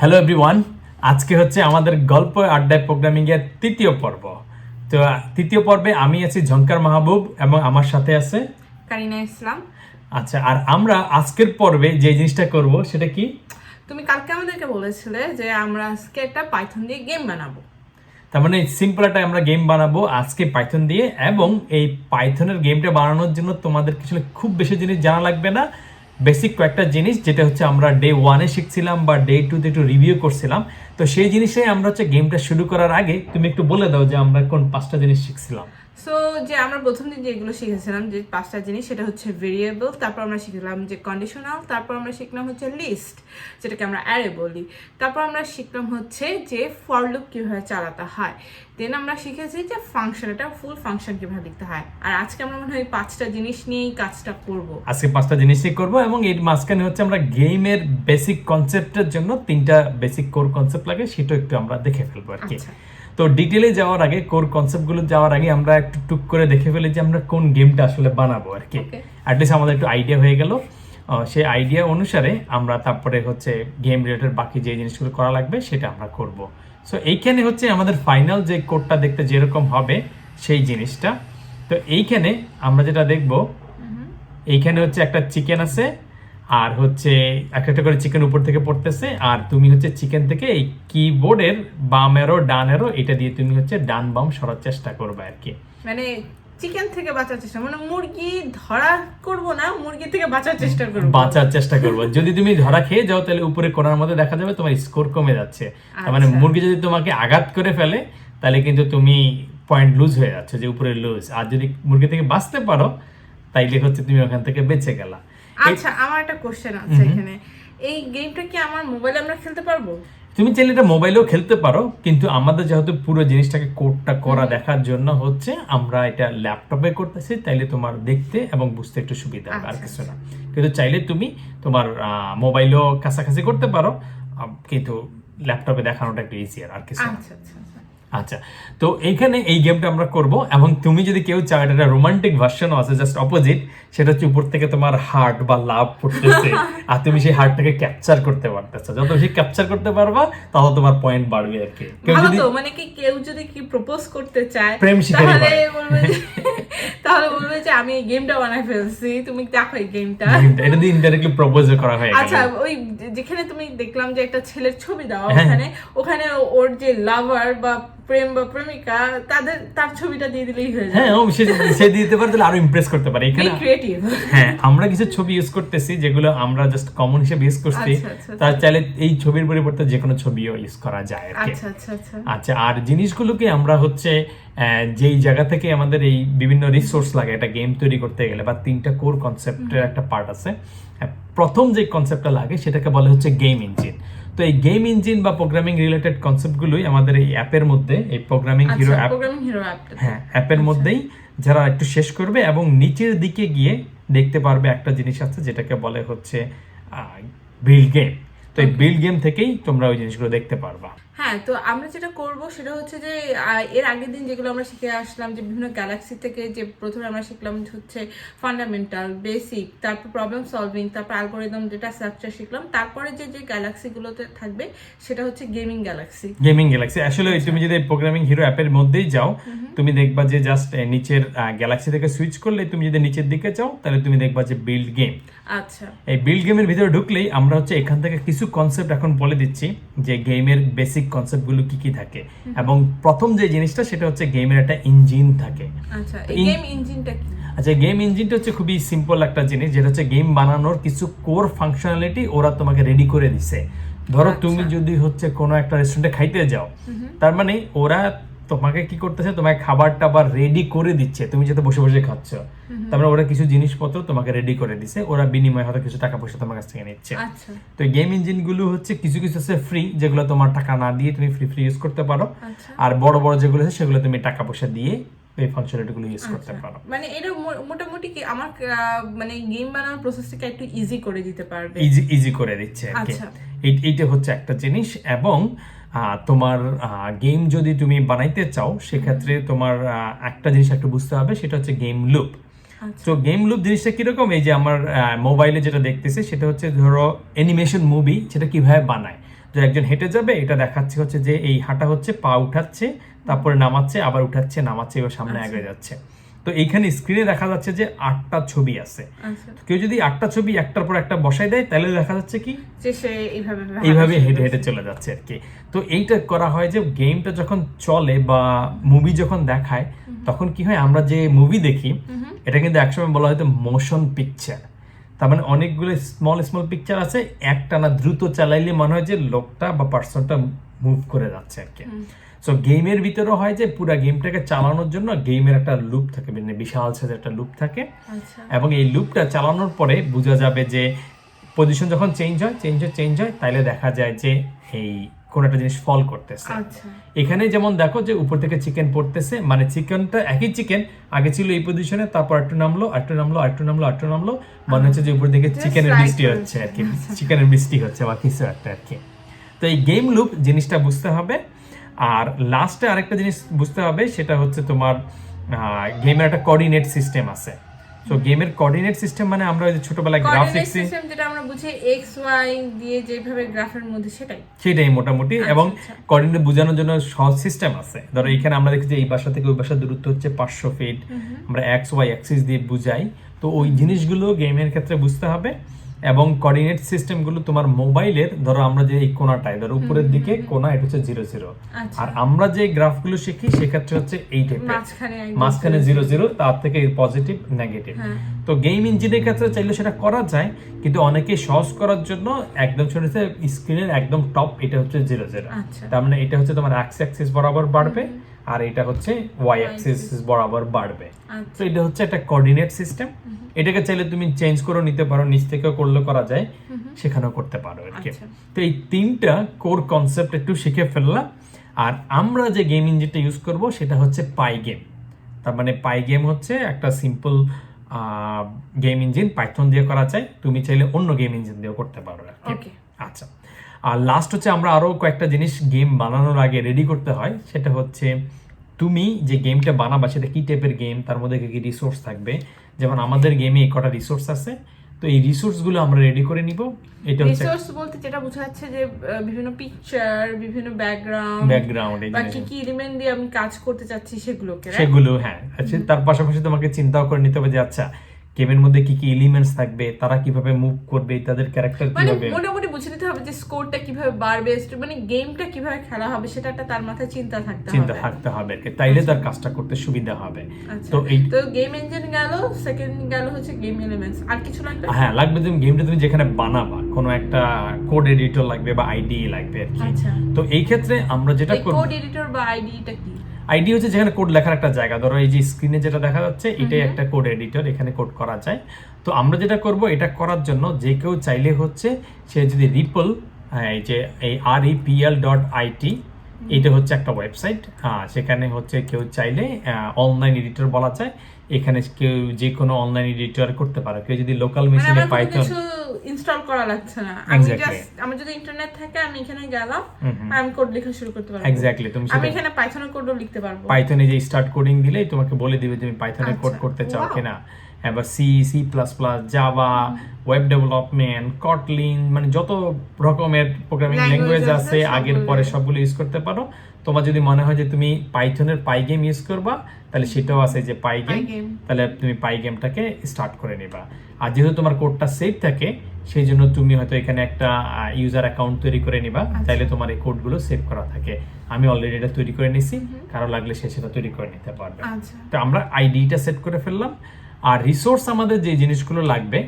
Hello everyone, আজকে হচ্ছে আমাদের গল্প আড্ডায় প্রোগ্রামিং এর তৃতীয় পর্ব। তো তৃতীয় পর্বে আমি আছি ঝঙ্কার মাহবুব এবং আমার সাথে আছে কারিনা ইসলাম। আচ্ছা, আর আমরা আজকের পর্বে যে জিনিসটা করব সেটা কি? তুমি কালকে আমাদেরকে বলেছিলে যে আমরা আজকে একটা পাইথন দিয়ে গেম বানাবো। তার মানে সিম্পল একটা আমরা গেম বানাবো আজকে পাইথন দিয়ে, এবং এই পাইথনের গেমটা বানানোর জন্য তোমাদের কিছু খুব বেশি জিনিস জানা লাগবে না। বেসিক কয়েকটা জিনিস যেটা হচ্ছে আমরা ডে 1-এ শিখছিলাম বা ডে 2-তে একটু রিভিউ করছিলাম। তো সেই জিনিসটাই আমরা হচ্ছে গেমটা শুরু করার আগে তুমি একটু বলে দাও যে আমরা কোন 5টা জিনিস শিখছিলাম। সো যে আমরা প্রথম দিন যেগুলো শিখেছিলাম যে 5টা জিনিস, সেটা হচ্ছে ভেরিয়েবল, তারপর আমরা শিখলাম যে কন্ডিশনাল, তারপর আমরা শিখলাম হচ্ছে লিস্ট, যেটাকে আমরা অ্যারে বলি, তারপর আমরা শিখলাম হচ্ছে যে ফর লুপ কিভাবে চালাতে হয়, দেন আমরা শিখেছি যে ফাংশন, এটা ফুল ফাংশন কিভাবে লিখতে হয়। আর আজকে আমরা মনে হয় 5টা জিনিস নিয়েই কাজটা করব। আজকে 5টা জিনিসই করব, এবং এর মাঝখানে হচ্ছে আমরা গেমের বেসিক কনসেপ্টের জন্য 3টা বেসিক কোর কনসেপ্ট লাগে, সেটা একটু আমরা দেখে ফেলবো আর কি। তো ডিটেলে যাওয়ার আগে, কোর কনসেপ্টগুলো যাওয়ার আগে আমরা একটু টুক করে দেখে ফেলি যে আমরা কোন গেমটা আসলে বানাবো আর কি। অ্যাটলিস্ট আমাদের একটু আইডিয়া হয়ে গেল। সেই আইডিয়া অনুসারে আমরা তারপরে হচ্ছে গেম রিলেটেড বাকি যে জিনিসগুলো করা লাগবে সেটা আমরা করব। সো এইখানে হচ্ছে আমাদের ফাইনাল যে কোডটা দেখতে যেরকম হবে সেই জিনিসটা। তো এইখানে আমরা যেটা দেখব, এইখানে হচ্ছে একটা চিকেন আছে, আর হচ্ছে একটা একটা করে চিকেন উপর থেকে পড়তেছে, আর তুমি হচ্ছে চিকেন থেকে এই কিবোর্ডের বাম এরো ডান এরো এটা দিয়ে তুমি হচ্ছে ডান বাম সরার চেষ্টা করবে আর কি। মানে চিকেন থেকে বাঁচার চেষ্টা, মানে মুরগি ধরা করব না, মুরগি থেকে বাঁচার চেষ্টা করব, বাঁচার চেষ্টা করবো। যদি তুমি ধরা খেয়ে যাও তাহলে উপরে কোণার মধ্যে দেখা যাবে তোমার স্কোর কমে যাচ্ছে। তার মানে মুরগি যদি তোমাকে আঘাত করে ফেলে তাহলে কিন্তু তুমি পয়েন্ট লুজ হয়ে যাচ্ছে, যে উপরে লুজ। আর যদি মুরগি থেকে বাঁচতে পারো তাইলে হচ্ছে তুমি ওখান থেকে বেঁচে গেলা। আচ্ছা, আমার একটা কোশ্চেন আছে এখানে, এই গেমটা কি আমার মোবাইলে আমরা খেলতে পারবো? তুমি চাইলে এটা মোবাইলেও খেলতে পারো, কিন্তু আমাদের যেহেতু পুরো জিনিসটাকে কোডটা করা দেখার জন্য হচ্ছে আমরা এটা ল্যাপটপে করতেছি, তাইলে তোমার দেখতে এবং বুঝতে একটু সুবিধা হবে, আর কিছু না। কিন্তু চাইলে তুমি তোমার মোবাইলেও কাছাকাছি করতে পারো, কিন্তু ল্যাপটপে দেখানোটা একটু ইজিয়ার, আর কিছু না। আচ্ছা, তো এইখানে এই গেমটা আমরা করব, এবং তুমি যদি কেউ চাও এটা রোমান্টিক ভার্সনও আছে, জাস্ট অপোজিট। সেটা হচ্ছে উপর থেকে তোমার হার্ট বা লাভ পড়তেছে, আর তুমি সেই হার্টটাকে ক্যাপচার করতে পারতেছো। যত বেশি ক্যাপচার করতে পারবা তত তোমার পয়েন্ট বাড়বে আর কি। কেউ যদি মানে কি কেউ যদি কি প্রপোজ করতে চায় প্রেম শিকারী তাহলে বলবে যে আমি এই গেমটা বানায় ফেলছি, তুমি দেখো এই গেমটা। এটা দিয়ে ইনডাইরেক্টলি প্রপোজ করা হয়। আচ্ছা, ওই যেখানে তুমি দেখলাম যে একটা ছেলের ছবি দাও, ওখানে ওর যে লাভার বা প্রেম বা প্রেমিকা তার ছবিটা দিয়ে দিলেই হয়ে যায়। হ্যাঁ, সে দিতে পারে, তাহলে আরো ইমপ্রেস করতে পারে। এখানে ক্রিয়েটিভ। হ্যাঁ, আমরা কিছু ছবি ইউজ করতেছি যেগুলো আমরা জাস্ট কমন হিসেবে ইউজ করছি। তার চাইলে এই ছবির পরিবর্তে যে কোনো ছবিও ইউজ করা যায় আর কি। আচ্ছা, আর জিনিসগুলোকে আমরা হচ্ছে যেই জায়গা থেকে আমাদের এই বিভিন্ন রিসোর্স লাগে একটা গেম তৈরি করতে গেলে, বা 3টা কোর কনসেপ্টের একটা পার্ট আছে। প্রথম যে কনসেপ্টটা লাগে সেটাকে বলে হচ্ছে গেম ইঞ্জিন। তো এই গেম ইঞ্জিন বা প্রোগ্রামিং রিলেটেড কনসেপ্টগুলোই আমাদের এই অ্যাপের মধ্যে, এই প্রোগ্রামিং হিরো অ্যাপ, হ্যাঁ অ্যাপের মধ্যেই যারা একটু শেষ করবে এবং নিচের দিকে গিয়ে দেখতে পারবে একটা জিনিস আছে যেটাকে বলে হচ্ছে বিল্ড গেম। তো এই বিল্ড গেম থেকেই তোমরা ওই জিনিসগুলো দেখতে পারবা। হ্যাঁ, তো আমরা যেটা করব সেটা হচ্ছে যে এর আগের দিন যেগুলো আমরা শিখে আসলাম, যে বিভিন্ন গ্যালাক্সি থেকে, যে প্রথমে আমরা শিখলাম হচ্ছে ফান্ডামেন্টাল, বেসিক, তারপর প্রবলেম সলভিং, তারপর অ্যালগরিদম, ডেটা স্ট্রাকচার শিখলাম। তারপরে যে গ্যালাক্সিগুলোতে থাকবে সেটা হচ্ছে গেমিং গ্যালাক্সি। গেমিং গ্যালাক্সি আসলে তুমি যদি প্রোগ্রামিং হিরো অ্যাপের মধ্যেই যাও, তুমি দেখবা যে জাস্ট নিচের গ্যালাক্সি থেকে সুইচ করলে তুমি যদি নিচের দিকে যাও তাহলে তুমি দেখবা যে বিল্ড গেম। আচ্ছা, এই বিল্ড গেমের ভিতরে ঢুকলেই আমরা হচ্ছে এখান থেকে কিছু কনসেপ্ট এখন বলে দিচ্ছি যে গেমের বেসিক কনসেপ্টগুলো কি কি থাকে। এবং প্রথম যে জিনিসটা সেটা হচ্ছে গেমের একটা ইঞ্জিন থাকে। আচ্ছা, এই গেম ইঞ্জিনটা কি? আচ্ছা, গেম ইঞ্জিনটা হচ্ছে খুবই সিম্পল একটা জিনিস, যেটা হচ্ছে গেম বানানোর কিছু কোর ফাংশনালিটি ওরা তোমাকে রেডি করে দিছে। ধরো তুমি যদি হচ্ছে কোনো একটা রেস্টুরেন্টে খাইতে যাও, তার মানে ওরা তোমাকে কি করতেছে, তোমাকে খাবার টাবার রেডি করে দিচ্ছে, তুমি যাতে বসে বসে খাচ্ছ। তারপরে ওরা কিছু জিনিসপত্র তোমাকে রেডি করে দিছে, ওরা বিনিময়ে হয়তো কিছু টাকা পয়সা তোমার কাছ থেকে নিচ্ছে। তো গেম ইঞ্জিন গুলো হচ্ছে কিছু কিছু আছে ফ্রি, যেগুলো তোমার টাকা না দিয়ে তুমি ফ্রি ইউজ করতে পারো। আর বড় বড় যেগুলো আছে সেগুলো তুমি টাকা পয়সা দিয়ে এই ফাংশনালিটিগুলো ইউজ করতে পারো। মানে এটা মোটামুটি কি আমার মানে গেম বানানোর প্রসেসটাকে একটু ইজি করে দিতে পারবে, ইজি করে দিচ্ছে আর কি। এইটা হচ্ছে একটা জিনিস। এবং তোমার গেম যদি তুমি বানাইতে চাও সেক্ষেত্রে তোমার একটা জিনিস একটু বুঝতে হবে, সেটা হচ্ছে গেম লুপ। তো গেম লুপ জিনিসটা কিরকম, এই যে আমার মোবাইলে যেটা দেখতেছি সেটা হচ্ছে ধরো অ্যানিমেশন মুভি, সেটা কিভাবে বানায়। যে একজন হেঁটে যাবে, এটা দেখাচ্ছে হচ্ছে যে এই হাঁটা হচ্ছে, পা উঠাচ্ছে, তারপরে নামাচ্ছে, আবার উঠাচ্ছে, নামাচ্ছে, এবার সামনে এগিয়ে যাচ্ছে। তো এইখানে স্ক্রিনে দেখা যাচ্ছে যে 8টা ছবি আছে। কেউ যদি 8টা ছবি একটার পর একটা বসাই দেয়, তাহলে দেখা যাচ্ছে কি যে সে এইভাবে হেঁটে হেঁটে চলে যাচ্ছে আর কি। তো এইটা করা হয় যে গেমটা যখন চলে বা মুভি যখন দেখায়, তখন কি হয়, আমরা যে মুভি দেখি এটা কিন্তু একসময় বলা হয়তো মোশন পিকচার। তার মানে অনেকগুলো স্মল স্মল পিকচার আছে, একটানা দ্রুত চালাইলে মনে হয় যে লোকটা বা পার্সনটা মুভ করে যাচ্ছে আর কি। সো গেমের ভিতরেও হয় যে পুরো গেমটাকে চালানোর জন্য গেমের একটা লুপ থাকে, মানে বিশাল সাইজের একটা লুপ থাকে, এবং এই লুপটা চালানোর পরে বোঝা যাবে যে পজিশন যখন চেঞ্জ হয় তাইলে দেখা যায় যে এই কোন একটা জিনিস ফল করতেছে। এখানে যেমন দেখো যে উপর থেকে চিকেন পড়তেছে, মানে চিকেনটা একই চিকেন আগে ছিল এই পজিশনে, তারপর একটু নামলো, মনে হচ্ছে যে উপর থেকে চিকেনের বৃষ্টি হচ্ছে আর কি, চিকেনের বৃষ্টি হচ্ছে বা কিছু একটা আর কি। তো এই গেম লুপ জিনিসটা বুঝতে হবে। আর লাস্টে আরেকটা জিনিস বুঝতে হবে, সেটা হচ্ছে তোমার গেমের একটা কোঅর্ডিনেট সিস্টেম আছে। সো গেমের কোঅর্ডিনেট সিস্টেম মানে আমরা ওই যে ছোটবেলায় গ্রাফিক্স সিস্টেম যেটা আমরা বুঝি এক্স ওয়াই দিয়ে যেভাবে গ্রাফের মধ্যে সেটাই মোটামুটি। এবং কোঅর্ডিনেট বোঝানোর জন্য সহজ সিস্টেম আছে। ধরো এখানে আমরা দেখি যে এই বাসা থেকে ওই বাসার দূরত্ব হচ্ছে 500 ফিট, আমরা এক্স ওয়াই অ্যাক্সিস দিয়ে বুঝাই। তো ওই জিনিসগুলো গেমের ক্ষেত্রে বুঝতে হবে। এবং কোঅর্ডিনেট সিস্টেমগুলো তোমার মোবাইলের, ধরো আমরা যে এই কোণাটায়, ধরো উপরের দিকে কোণা, এটা হচ্ছে 0 আর আমরা যে গ্রাফগুলো শিখি সেক্ষেত্রে হচ্ছে এই টাইপের, মাঝখানে 0 তার থেকে পজিটিভ নেগেটিভ। তো গেম ইঞ্জিনের ক্ষেত্রে চাইলে সেটা করা যায়, কিন্তু অনেকে সহজ করার জন্য একদম শুনেছে স্ক্রিনের একদম টপ এটা হচ্ছে 0 তার মানে এটা হচ্ছে তোমার এক্স অ্যাক্সিস বরাবর বাড়বে, আর এটা হচ্ছে ওয়াই অ্যাক্সিস বরাবর বাড়বে। তো এটা হচ্ছে একটা কোঅর্ডিনেট সিস্টেম। এটাকে চাইলে তুমি চেঞ্জ করে নিতে পারো, নিচ থেকেও করলে করা যায়, সেখানেও করতে পারো আর কি। তো এই 3টা কোর কনসেপ্ট একটু শিখে ফেললাম। আর আমরা যে গেম ইঞ্জিনটা ইউজ করব সেটা হচ্ছে পাইগেম। তার মানে পাইগেম হচ্ছে একটা সিম্পল গেম ইঞ্জিন, পাইথন দিয়ে করা যায়। তুমি চাইলে অন্য গেম ইঞ্জিন দিয়েও করতে পারো আর কি। আচ্ছা, আর লাস্ট হচ্ছে আমরা আরো কয়েকটা জিনিস গেম বানানোর আগে রেডি করতে হয়। সেটা হচ্ছে তুমি যে গেমটা বানাবা সেটা কি টাইপের গেম, তার মধ্যে কি রিসোর্স থাকবে। যেমন আমাদের গেমে কটা রিসোর্স আছে, তো এই রিসোর্সগুলো আমরা রেডি করে নিব। এটা হচ্ছে রিসোর্স বলতে যেটা বোঝা যাচ্ছে যে বিভিন্ন পিকচার, বিভিন্ন ব্যাকগ্রাউন্ড বা কি এলিমেন্ট দিয়ে আমি কাজ করতে চাচ্ছি সেগুলো। হ্যাঁ, আচ্ছা, তার পাশাপাশি তোমাকে চিন্তাও করে নিতে হবে যে আচ্ছা গেমের মধ্যে কি কি এলিমেন্টস থাকবে, তারা কিভাবে মুভ করবে, তাদের ক্যারেক্টার কিভাবে, মোটামুটি বুঝে নিতে হবে যে স্কোরটা কিভাবে বাড়বে, মানে গেমটা কিভাবে খেলা হবে, সেটা একটা তার মাথায় চিন্তা থাকতে হবে, তাইলে তার কাজটা করতে সুবিধা হবে। তো গেম ইঞ্জিন গেল, সেকেন্ড গেল হচ্ছে গেম এলিমেন্টস। আর কিছু লাগবে? হ্যাঁ, লাগবে। তুমি গেমটা তুমি যেখানে বানাবা কোনো একটা কোড এডিটর লাগবে বা আইডি লাগবে আর কি। তো এই ক্ষেত্রে আমরা যেটা করব, কোড এডিটর বা আইডিটা কি? আইডি হচ্ছে যেখানে কোড লেখার একটা জায়গা। ধরো এই যে স্ক্রিনে যেটা দেখা যাচ্ছে এটাই একটা কোড এডিটর, এখানে কোড করা যায়। তো আমরা যেটা করব, এটা করার জন্য যে কেউ চাইলে হচ্ছে সে যদি রিপল, এই যে এই REPL.IT, এটা হচ্ছে একটা ওয়েবসাইট। সেখানে হচ্ছে কেউ চাইলে অনলাইন এডিটর বলা যায়। এখানে কেউ যে কোনো অনলাইন এডিটর করতে পারে। কেউ যদি লোকাল মেশিনে পাইথন ইনস্টল করা লাগছে না, আমি জাস্ট আমার যদি ইন্টারনেট থাকে আমি এখানে গেলাম, আমি কোড লেখা শুরু করতে পারবো। এক্স্যাক্টলি, তুমি আমি এখানে পাইথনের কোডও লিখতে পারবো। পাইথনে যে স্টার্ট কোডিং দিলেই তোমাকে বলে দিবে তুমি পাইথনে কোড করতে চাও কিনা। এবার C, Java, web development, Kotlin, মানে যত রকমের প্রোগ্রামিং ল্যাঙ্গুয়েজ আছে আগের পরে সবগুলো ইউজ করতে পারো। তোমার যদি মনে হয় যে তুমি পাইথনের পাইগেম ইউজ করবা, তাহলে সেটাও আছে যে পাইগেম, তাহলে তুমি পাইগেমটাকে স্টার্ট করে নিবা। আর যেহেতু তোমার কোডটা সেভ থাকে, সেই জন্য তুমি হয়তো এখানে একটা ইউজার অ্যাকাউন্ট তৈরি করে নিবা, তাইলে তোমার এই কোডগুলো সেভ করা থাকে। আমি অলরেডি এটা তৈরি করে নিছি, কারো লাগলে সে সেটা তৈরি করে নিতে পারবে। তো আমরা আইডিটা সেট করে ফেললাম। আর রিসোর্স আমাদের যে জিনিসগুলো লাগবে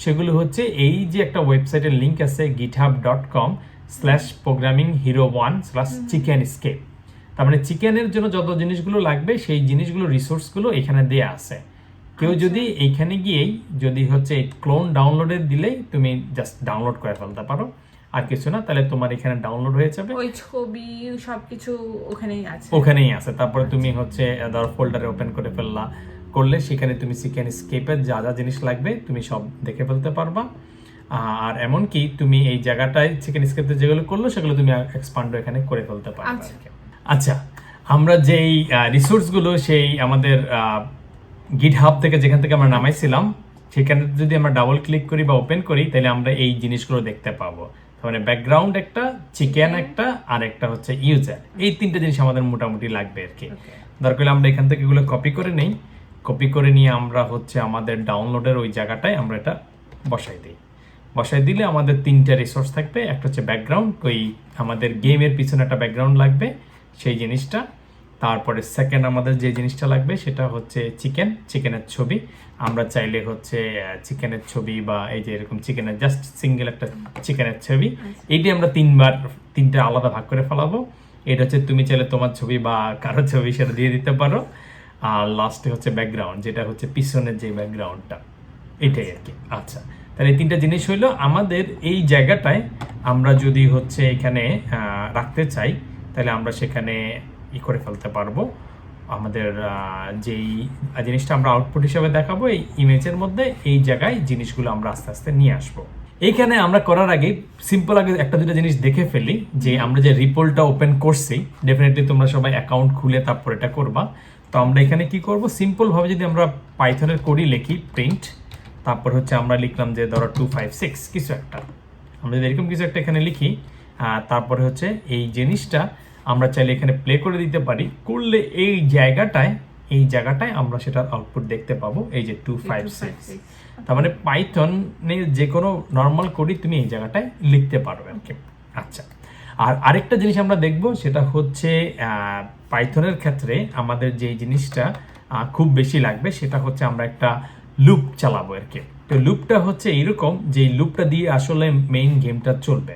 সেগুলো হচ্ছে এই যে একটা ওয়েবসাইটের লিঙ্ক আছে, github.com/programminghero1/chickenscape। তার মানে চিকেনের জন্য যত জিনিসগুলো লাগবে সেই জিনিসগুলো রিসোর্সগুলো এখানে দেয়া আছে। কেউ যদি এইখানে গিয়েই যদি হচ্ছে ক্লোন ডাউনলোডে দিলেই তুমি জাস্ট ডাউনলোড করে ফেলতে পারো, আর কিছু না, তাহলে তোমার এখানে ডাউনলোড হয়ে যাবে। ওই ছবি সবকিছু ওখানেই আছে। তারপরে তুমি হচ্ছে ধর ফোল্ডারে ওপেন করে ফেললা, করলে সেখানে তুমি চিকেন স্কেপের যা যা জিনিস লাগবে তুমি সব দেখে ফেলতে পারবা। আর এমনকি তুমি এই জায়গাটায় চিকেন স্কেপে যেগুলো করলো সেগুলো তুমি এক্সপান্ড এখানে করে ফেলতে পারবে। আচ্ছা, আমরা যেই রিসোর্সগুলো সেই আমাদের গিটহাব থেকে যেখান থেকে আমরা নামাইছিলাম, সেখানে যদি আমরা ডাবল ক্লিক করি বা ওপেন করি, তাহলে আমরা এই জিনিসগুলো দেখতে পাবো। মানে ব্যাকগ্রাউন্ড একটা, চিকেন একটা, আর একটা হচ্ছে ইউজার। এই তিনটা জিনিস আমাদের মোটামুটি লাগবে আর কি। দরকার হলে আমরা এখান থেকে এগুলো কপি করে নেই, কপি করে নিয়ে আমরা হচ্ছে আমাদের ডাউনলোডের ওই জায়গাটায় আমরা এটা বসাই দিই। বসাই দিলে আমাদের তিনটা রিসোর্স থাকবে। একটা হচ্ছে ব্যাকগ্রাউন্ড, ওই আমাদের গেমের পিছনে একটা ব্যাকগ্রাউন্ড লাগবে সেই জিনিসটা। তারপরে সেকেন্ড আমাদের যে জিনিসটা লাগবে সেটা হচ্ছে চিকেনের ছবি। আমরা চাইলে হচ্ছে চিকেনের ছবি বা এই যে এরকম চিকেনের জাস্ট সিঙ্গেল একটা চিকেনের ছবি, এইটি আমরা তিনটা আলাদা ভাগ করে ফেলাবো। এটা হচ্ছে তুমি চাইলে তোমার ছবি বা কারো ছবি সেটা দিয়ে দিতে পারো। আর লাস্টে হচ্ছে ব্যাকগ্রাউন্ড, যেটা হচ্ছে পিছনের যে ব্যাকগ্রাউন্ডটা, এটাই আর কি। আচ্ছা, তাহলে এই তিনটা জিনিস হইলো আমাদের এই জায়গাটায়। আমরা যদি হচ্ছে এখানে রাখতে চাই তাহলে আমরা সেখানে করে ফেলতে পারবো। আমাদের যেই জিনিসটা আমরা আউটপুট হিসেবে দেখাবো এই ইমেজের মধ্যে, এই জায়গায় জিনিসগুলো আমরা আস্তে আস্তে নিয়ে আসবো। এইখানে আমরা করার আগে সিম্পল আগে একটা দুটো জিনিস দেখে ফেলি, যে আমরা যে রিপোর্টটা ওপেন করছি, ডেফিনেটলি তোমরা সবাই অ্যাকাউন্ট খুলে তারপর এটা করবা। তো আমরা এখানে কি করব, সিম্পল ভাবে যদি আমরা পাইথনের কোডই লিখি প্রিন্ট, তারপর হচ্ছে আমরা লিখলাম যে ধরো 256 কিছু একটা, আমরা যদি এরকম কিছু একটা এখানে লিখি, তারপরে হচ্ছে এই জিনিসটা আমরা চাইলে এখানে প্লে করে দিতে পারি। করলে এই জায়গাটায় আমরা সেটার আউটপুট দেখতে পাবো, এই যে 256। তার মানে পাইথনের যে কোনো নর্মাল কোডই তুমি এই জায়গাটায় লিখতে পারবে আর কি। আচ্ছা, আর আরেকটা জিনিস আমরা দেখব, সেটা হচ্ছে পাইথনের ক্ষেত্রে আমাদের যে জিনিসটা খুব বেশি লাগবে সেটা হচ্ছে আমরা একটা লুপ চালাবো আর কি। তো লুপটা হচ্ছে এইরকম, যে লুপটা দিয়ে আসলে মেইন গেমটা চলবে।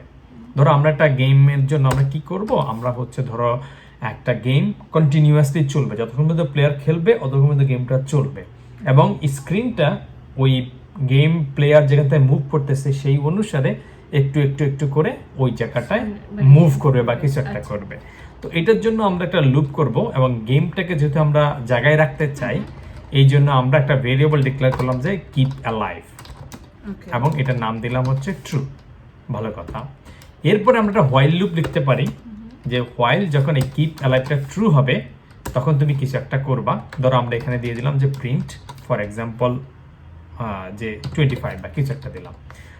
ধরো আমরা একটা গেমের জন্য আমরা কি করব, আমরা হচ্ছে ধরো একটা গেম কন্টিনিউয়াসলি চলবে, যতক্ষণ পর্যন্ত প্লেয়ার খেলবে ততক্ষণ পর্যন্ত গেমটা চলবে, এবং স্ক্রিনটা ওই গেম প্লেয়ার যেখানটায় মুভ করতেছে সেই অনুসারে একটু একটু একটু করে ওই জায়গাটায় মুভ করবে বা কিছু একটা করবে। তো এটার জন্য আমরা একটা লুপ করব, এবং গেমটাকে যেহেতু আমরা জায়গায় রাখতে চাই, এই জন্য আমরা একটা ভেরিয়েবল ডিক্লেয়ার করলাম যে কিপ অ্যালাইভ, এবং এটার নাম দিলাম হচ্ছে ট্রু। ভালো কথা। এরপরে আমরা একটা হোয়াইল লুপ লিখতে পারি, যে হোয়াইল যখন এই কিপ অ্যালাইভটা ট্রু হবে তখন তুমি কিছু একটা করবা। ধরো আমরা এখানে দিয়ে দিলাম যে প্রিন্ট ফর এক্সাম্পল যে 25 বা কিছু একটা দিলাম।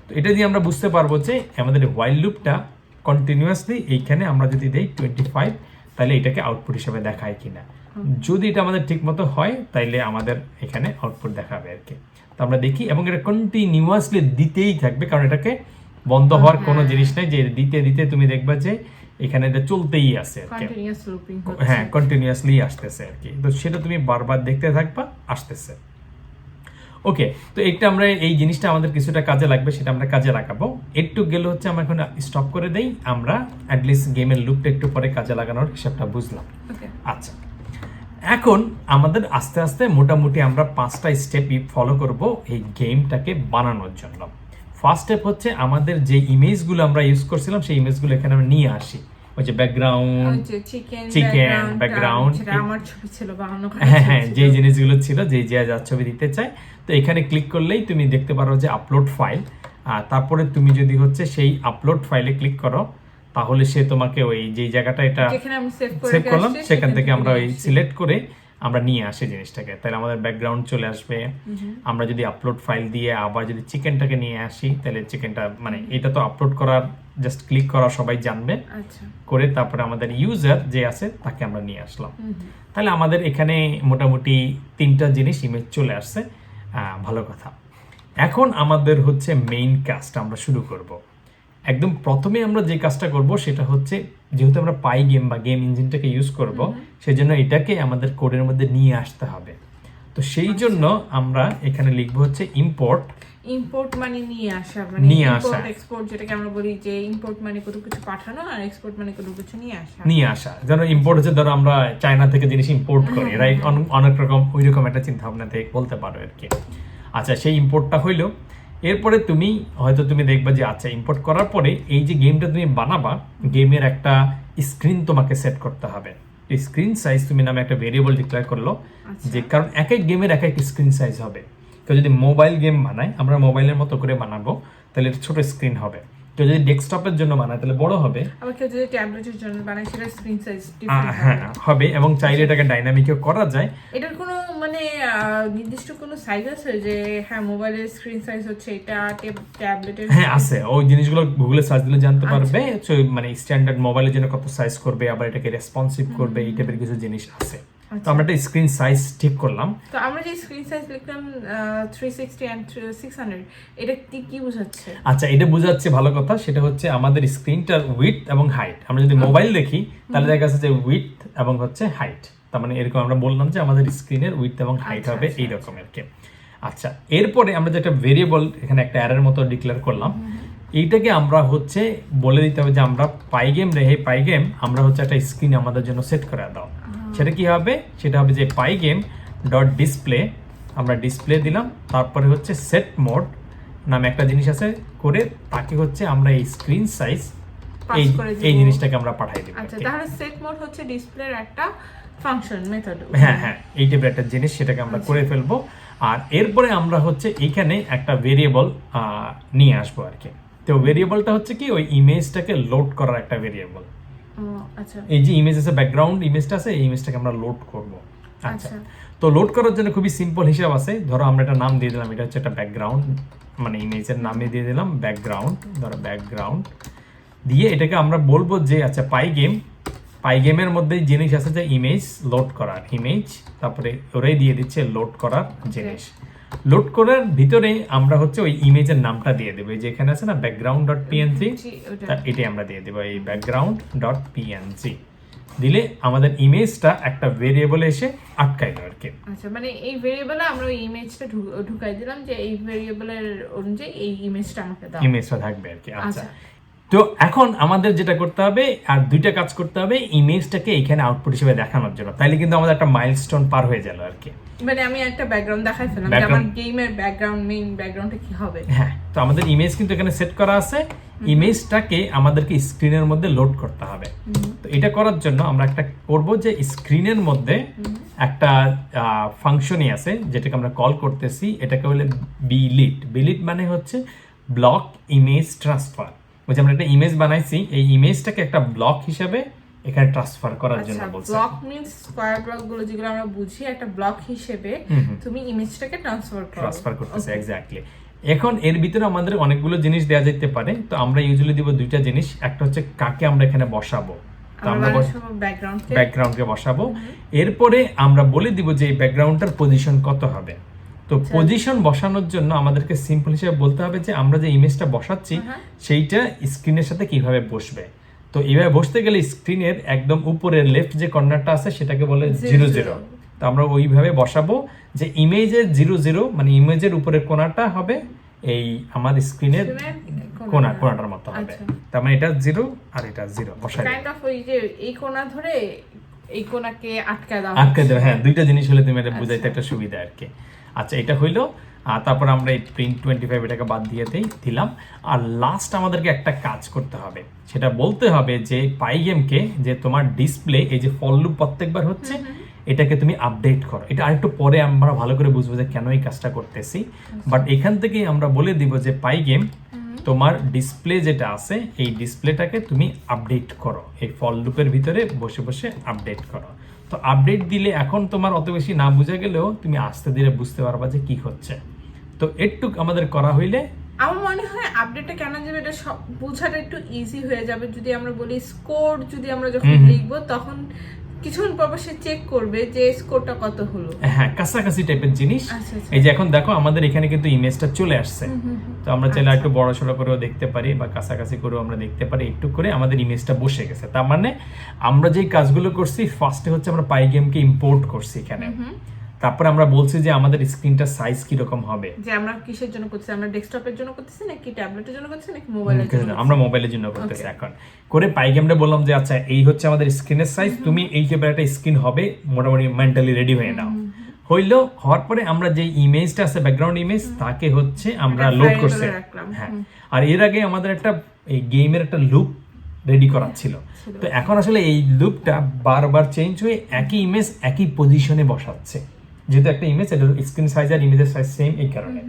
তো এটা দিয়ে আমরা বুঝতে পারবো যে আমাদের হোয়াইল লুপটা কন্টিনিউয়াসলি এইখানে আমরা যদি দেই 25, তাহলে এটাকে আউটপুট হিসেবে দেখায় কিনা। যদি এটা আমাদের ঠিক মতো হয় তাইলে আমাদের এখানে আউটপুট দেখাবে আর কি। তো আমরা দেখি, এবং এটা কন্টিনিউয়াসলি দিতেই থাকবে, কারণ এটাকে বন্ধ হওয়ার কোনো জিনিস নেই, যে দিতে দিতে তুমি দেখবা যে এখানে এটা চলতেই আছে আর কি। হ্যাঁ, কন্টিনিউয়াসলি আসতেছে আর কি। তো সেটা তুমি বারবার দেখতে থাকবা, আসতেছে। ওকে, তো এটা আমরা এই জিনিসটা আমাদের কিছুটা কাজে লাগবে, সেটা আমরা কাজে লাগাবো। একটু গেলে হচ্ছে আমরা এখন স্টপ করে দেই, আমরা অ্যাটলিস্ট গেমের লুপটা একটু পরে কাজে লাগানোর হিসাবটা বুঝলাম। আচ্ছা, এখন আমাদের আস্তে আস্তে মোটামুটি আমরা 5টা স্টেপ ফলো করব এই গেমটাকে বানানোর জন্য। ফার্স্ট স্টেপ হচ্ছে আমাদের যে ইমেজগুলো আমরা ইউজ করছিলাম সেই ইমেজগুলো এখানে আমরা নিয়ে আসি। ওই যে ব্যাকগ্রাউন্ড, চিকেন ব্যাকগ্রাউন্ড, হ্যাঁ, যে জিনিসগুলো ছিল, যে যার ছবি দিতে চায়, তো এখানে ক্লিক করলেই তুমি দেখতে পারো যে আপলোড ফাইল। তারপরে তুমি যদি হচ্ছে সেই আপলোড ফাইলে ক্লিক করো, তাহলে সে তোমাকে ওই যে জায়গাটা এটা সেভ করলাম সেখান থেকে আমরা ওই সিলেক্ট করে আমরা নিয়ে আসি জিনিসটাকে। তাহলে আমাদের ব্যাকগ্রাউন্ড চলে আসবে। আমরা যদি আপলোড ফাইল দিয়ে আবার যদি চিকেনটাকে নিয়ে আসি, তাহলে চিকেনটা মানে এটা তো আপলোড করার জাস্ট ক্লিক করা সবাই জানবে করে, তারপরে আমাদের ইউজার যে আছে তাকে আমরা নিয়ে আসলাম। তাহলে আমাদের এখানে মোটামুটি 3টা জিনিস ইমেজ চলে আসছে। ভালো কথা। এখন আমাদের হচ্ছে মেইন কাজটা আমরা শুরু করব। একদম প্রথমে আমরা যে কাজটা করব সেটা হচ্ছে, যেহেতু আমরা পাই গেম বা গেম ইঞ্জিনটাকে ইউজ করব, সেজন্য এটাকে আমাদের কোডের মধ্যে নিয়ে আসতে হবে। তো সেই জন্য আমরা এখানে লিখবো হচ্ছে ইম্পোর্ট মানে নিয়ে আসা, মানে ইম্পোর্ট এক্সপোর্ট যেটাকে আমরা বলি, যে ইম্পোর্ট মানে কোনো কিছু পাঠানো, আর এক্সপোর্ট মানে কোনো কিছু নিয়ে আসা। যেন ইম্পোর্ট হচ্ছে ধরো আমরা চায়না থেকে জিনিস ইম্পোর্ট করি, রাইট? অনেক রকম ওই রকম একটা চিন্তা ভাবনা থেকে বলতে পারো আর কি। আচ্ছা, সেই ইম্পোর্টটা হইলো। এরপরে তুমি হয়তো দেখবা যে আচ্ছা, ইম্পোর্ট করার পরে এই যে গেমটা তুমি বানাবা, গেমের একটা স্ক্রিন তোমাকে সেট করতে হবে। স্ক্রিন সাইজ তুমি নামে একটা ভেরিয়েবল ডিক্লেয়ার করলো, যে কারণ এক এক গেমের এক এক স্ক্রিন সাইজ হবে। কেউ যদি মোবাইল গেম বানায়, আমরা মোবাইলের মতো করে বানাবো, তাহলে ছোট স্ক্রিন হবে। কেউ যদি ডেস্কটপের জন্য বানায় তাহলে বড় হবে, আবার কেউ যদি ট্যাবলেটের জন্য বানায় সেটা স্ক্রিন সাইজ হ্যাঁ হবে, এবং চাইলে এটাকে ডাইনামিকও করা যায়। এটার কোনো মানে নির্দিষ্ট কোনো সাইজ আছে যে হ্যাঁ মোবাইলের স্ক্রিন সাইজ হচ্ছে এটা, ট্যাবলেটের? হ্যাঁ আছে, ওই জিনিসগুলো গুগলে সার্চ দিলে জানতে পারবে। তো মানে স্ট্যান্ডার্ড মোবাইলের জন্য কত সাইজ করবে, আবার এটাকে রেসপন্সিভ করবে, এই টাইপের কিছু জিনিস আছে। তো আমরা একটা স্ক্রিন সাইজ ঠিক করলাম। তো আমরা যে স্ক্রিন সাইজ লিখলাম 360 and 600, এটা কি বোঝাচ্ছে? আচ্ছা, এটা বোঝাচ্ছে ভালো কথা, সেটা হচ্ছে আমাদের স্ক্রিনটার উইডথ এবং হাইট। আমরা যদি মোবাইল দেখি তাহলে দেখা যাচ্ছে যে উইডথ এবং হচ্ছে হাইট, তার মানে এরকম আমরা বললাম যে আমাদের স্ক্রিনের উইডথ এবং হাইট হবে এই রকমের কি। আচ্ছা, এরপরে আমরা যেটা ভেরিয়েবল এখানে একটা অ্যারের মতো ডিক্লেয়ার করলাম, এইটাকে আমরা হচ্ছে বলে দিতে হবে যে আমরা পাইগেম রে, হে পাইগেম আমরা হচ্ছে একটা স্ক্রিন আমাদের জন্য সেট করে দাও। সেটা কি হবে? সেটা হবে যে পাইগেম ডট ডিসপ্লে, আমরা ডিসপ্লে দিলাম, তারপরে হচ্ছে সেট মোড নামে একটা জিনিস আছে করে, তাকে হচ্ছে আমরা এই স্ক্রিন সাইজ এই জিনিসটাকে আমরা পাঠাই দেব। আচ্ছা, তাহলে সেট মোড হচ্ছে ডিসপ্লের একটা ফাংশন মেথড। হ্যাঁ এই টাইপের একটা জিনিস, সেটাকে আমরা করে ফেলবো। আর এরপরে আমরা হচ্ছে এইখানে একটা ভেরিয়েবল নিয়ে আসবো আর কি। তো ভেরিয়েবলটা হচ্ছে কি, ওই ইমেজটাকে লোড করার একটা ভেরিয়েবল। আচ্ছা, এই যে ইমেজ আছে, ব্যাকগ্রাউন্ড ইমেজটা আছে, এই ইমেজটাকে আমরা লোড করব। আচ্ছা, তো লোড করার জন্য খুবই সিম্পল হিসাব আছে। ধরো আমরা একটা নাম দিয়ে দিলাম, এটা হচ্ছে একটা ব্যাকগ্রাউন্ড, মানে ইমেজের নামে দিয়ে দিলাম ব্যাকগ্রাউন্ড। ধরো ব্যাকগ্রাউন্ড দিয়ে এটাকে আমরা বলবো যে আচ্ছা পাইগেমের মধ্যে জিনিস আছে যে ইমেজ লোড করার, ইমেজ, তারপরে ওরাই দিয়ে দিচ্ছে লোড করার জিনিস। লোড করার ভিতরে আমরা হচ্ছে ওই ইমেজের নামটা দিয়ে দেবো, যে এখানে আছে না ব্যাকগ্রাউন্ড ডট পিএনজি, এটাই আমরা দিয়ে দেবো এই ব্যাকগ্রাউন্ড ডট পিএনজি। দিলে আমাদের ইমেজটা একটা ভেরিয়েবলে এসে আটকাইল আর কি। আচ্ছা, মানে এই ভেরিয়েবলে আমরা ওই ইমেজটা ঢুকাই দিলাম যে এই ভেরিয়েবলের অনুযায়ী এই ইমেজটা আমাকে দাও, ইমেজটা থাকবে আর কি। আচ্ছা, তো এখন আমাদের যেটা করতে হবে, আর দুইটা কাজ করতে হবে ইমেজটাকে এখানে আউটপুট হিসেবে দেখানোর জন্য, তাইলে কিন্তু আমাদের একটা মাইলস্টোন পার হয়ে গেল আর কি। মানে আমি একটা ব্যাকগ্রাউন্ড দেখাই ফেললাম যে আমার গেমের ব্যাকগ্রাউন্ড, মেইন ব্যাকগ্রাউন্ডটা কি হবে। হ্যাঁ, তো আমাদের ইমেজ কিন্তু এখানে সেট করা আছে, ইমেজটাকে আমাদেরকে স্ক্রিনের মধ্যে লোড করতে হবে। তো এটা করার জন্য আমরা একটা করব যে স্ক্রিনের মধ্যে একটা ফাংশনই আছে যেটাকে আমরা কল করতেছি, এটাকে বলে বিলিট মানে হচ্ছে ব্লক ইমেজ ট্রান্সফার। ওই যে আমরা একটা ইমেজ বানাইছি, এই ইমেজটাকে একটা ব্লক হিসেবে এখানে ট্রান্সফার করার জন্য বলছে। ব্লক মিন্স স্কয়ার ব্লক গুলো যেগুলো আমরা বুঝি, একটা ব্লক হিসেবে তুমি ইমেজটাকে ট্রান্সফার করতেছে। এক্স্যাক্টলি। এখন এর ভিতরে আমাদের অনেকগুলো জিনিস দেওয়া যেতে পারে, তো আমরা ইউজুয়ালি দিব দুইটা জিনিস। একটা হচ্ছে কাকে আমরা এখানে বসাবো, তো আমরা ব্যাকগ্রাউন্ডকে বসাবো। এরপরে আমরা বলে দিব যে এই ব্যাকগ্রাউন্ডটার পজিশন কত হবে। তো পজিশন বসানোর জন্য আমাদেরকে সিম্পল হিসেবে বলতে হবে যে আমরা যে ইমেজটা বসাচ্ছি সেইটা স্ক্রিনের সাথে কিভাবে বসবে। তো এইভাবে বসতে গেলে স্ক্রিনের একদম উপরের লেফট যে কর্নারটা আছে সেটাকে বলে 00। তো আমরা ওইভাবে বসাবো যে ইমেজের 00 মানে ইমেজের উপরের কোণাটা হবে এই আমার স্ক্রিনের কোণাটার মতো হবে। তার মানে এটা 0 আর এটা 0 বসাই কাইন্ড অফ ওই যে এই কোণা ধরে এই কোণাকে আটকায় দাও। হ্যাঁ, দুইটা জিনিস হলে তুমি এটা বুঝাইতে একটা সুবিধা আর কি। আচ্ছা, এটা হইলো। তারপর আমরা এই প্রিন্ট 25 এটাকে বাদ দিয়ে দিলাম। আর লাস্ট আমাদেরকে একটা কাজ করতে হবে, সেটা বলতে হবে যে পাইগেমকে যে তোমার ডিসপ্লে এই যে ফর লুপ প্রত্যেকবার হচ্ছে এটাকে তুমি আপডেট করো। এটা আরেকটু পরে আমরা ভালো করে বুঝবো যে কেন এই কাজটা করতেছি, বাট এখান থেকেই আমরা বলে দিব যে পাইগেম তোমার ডিসপ্লে যেটা আছে এই ডিসপ্লেটাকে তুমি আপডেট করো, এই ফর লুপের ভিতরে বসে বসে আপডেট করো। তো আপডেট দিলে এখন তোমার অত বেশি না বোঝা গেলেও তুমি আস্তে ধীরে বুঝতে পারবা যে কি হচ্ছে। তো একটু আমাদের করা হইলে আমার মনে হয় আপডেটটা কেন যাবে এটা সব বোঝাটা একটু ইজি হয়ে যাবে। যদি আমরা বলি স্কোর, যদি আমরা যখন লিখবো তখন কিছুক্ষণ পর সে চেক করবে যে স্কোরটা কত হলো। হ্যাঁ, কাছাকাছি টাইপের জিনিস। এই যে এখন দেখো আমাদের এখানে কিন্তু ইমেজটা চলে আসছে। তো আমরা চাইলে একটু বড় সড়ো করেও দেখতে পারি বা কাছাকাছি করেও আমরা দেখতে পারি, একটু করে আমাদের ইমেজটা বসে গেছে। তার মানে আমরা যেই কাজগুলো করছি, ফার্স্টে হচ্ছে আমরা পাইগেমকে ইম্পোর্ট করছি এখানে, তারপরে আমরা বলছি যে আমাদের স্ক্রিনটার সাইজ কি রকম হবে, যে আমরা কিসের জন্য করতেছি, আমরা ডেস্কটপের জন্য করতেছি নাকি ট্যাবলেটের জন্য করতেছি নাকি মোবাইলের জন্য। আমরা মোবাইলের জন্য করতেছি। এখন করে পাইগেমরে বললাম যে আচ্ছা এই হচ্ছে আমাদের স্ক্রিনের সাইজ, তুমি এই টাইপের একটা স্ক্রিন হবে, মোটামুটি মেন্টালি রেডি হয়ে নাও। হইলো, হওয়ার পরে আমরা যে ইমেজটা আছে ব্যাকগ্রাউন্ড ইমেজ তাকে হচ্ছে আমরা লোড করছি। হ্যাঁ, আর এর আগে আমাদের একটা এই গেমের একটা লুপ রেডি করা ছিল। তো এখন আসলে এই লুপটা বারবার চেঞ্জ হয়ে একই ইমেজ একই পজিশনে বসাচ্ছে। যেহেতু একটা ইমেজ, এটা স্ক্রিন সাইজ আর ইমেজের সাইজ সেম, এই কারণে।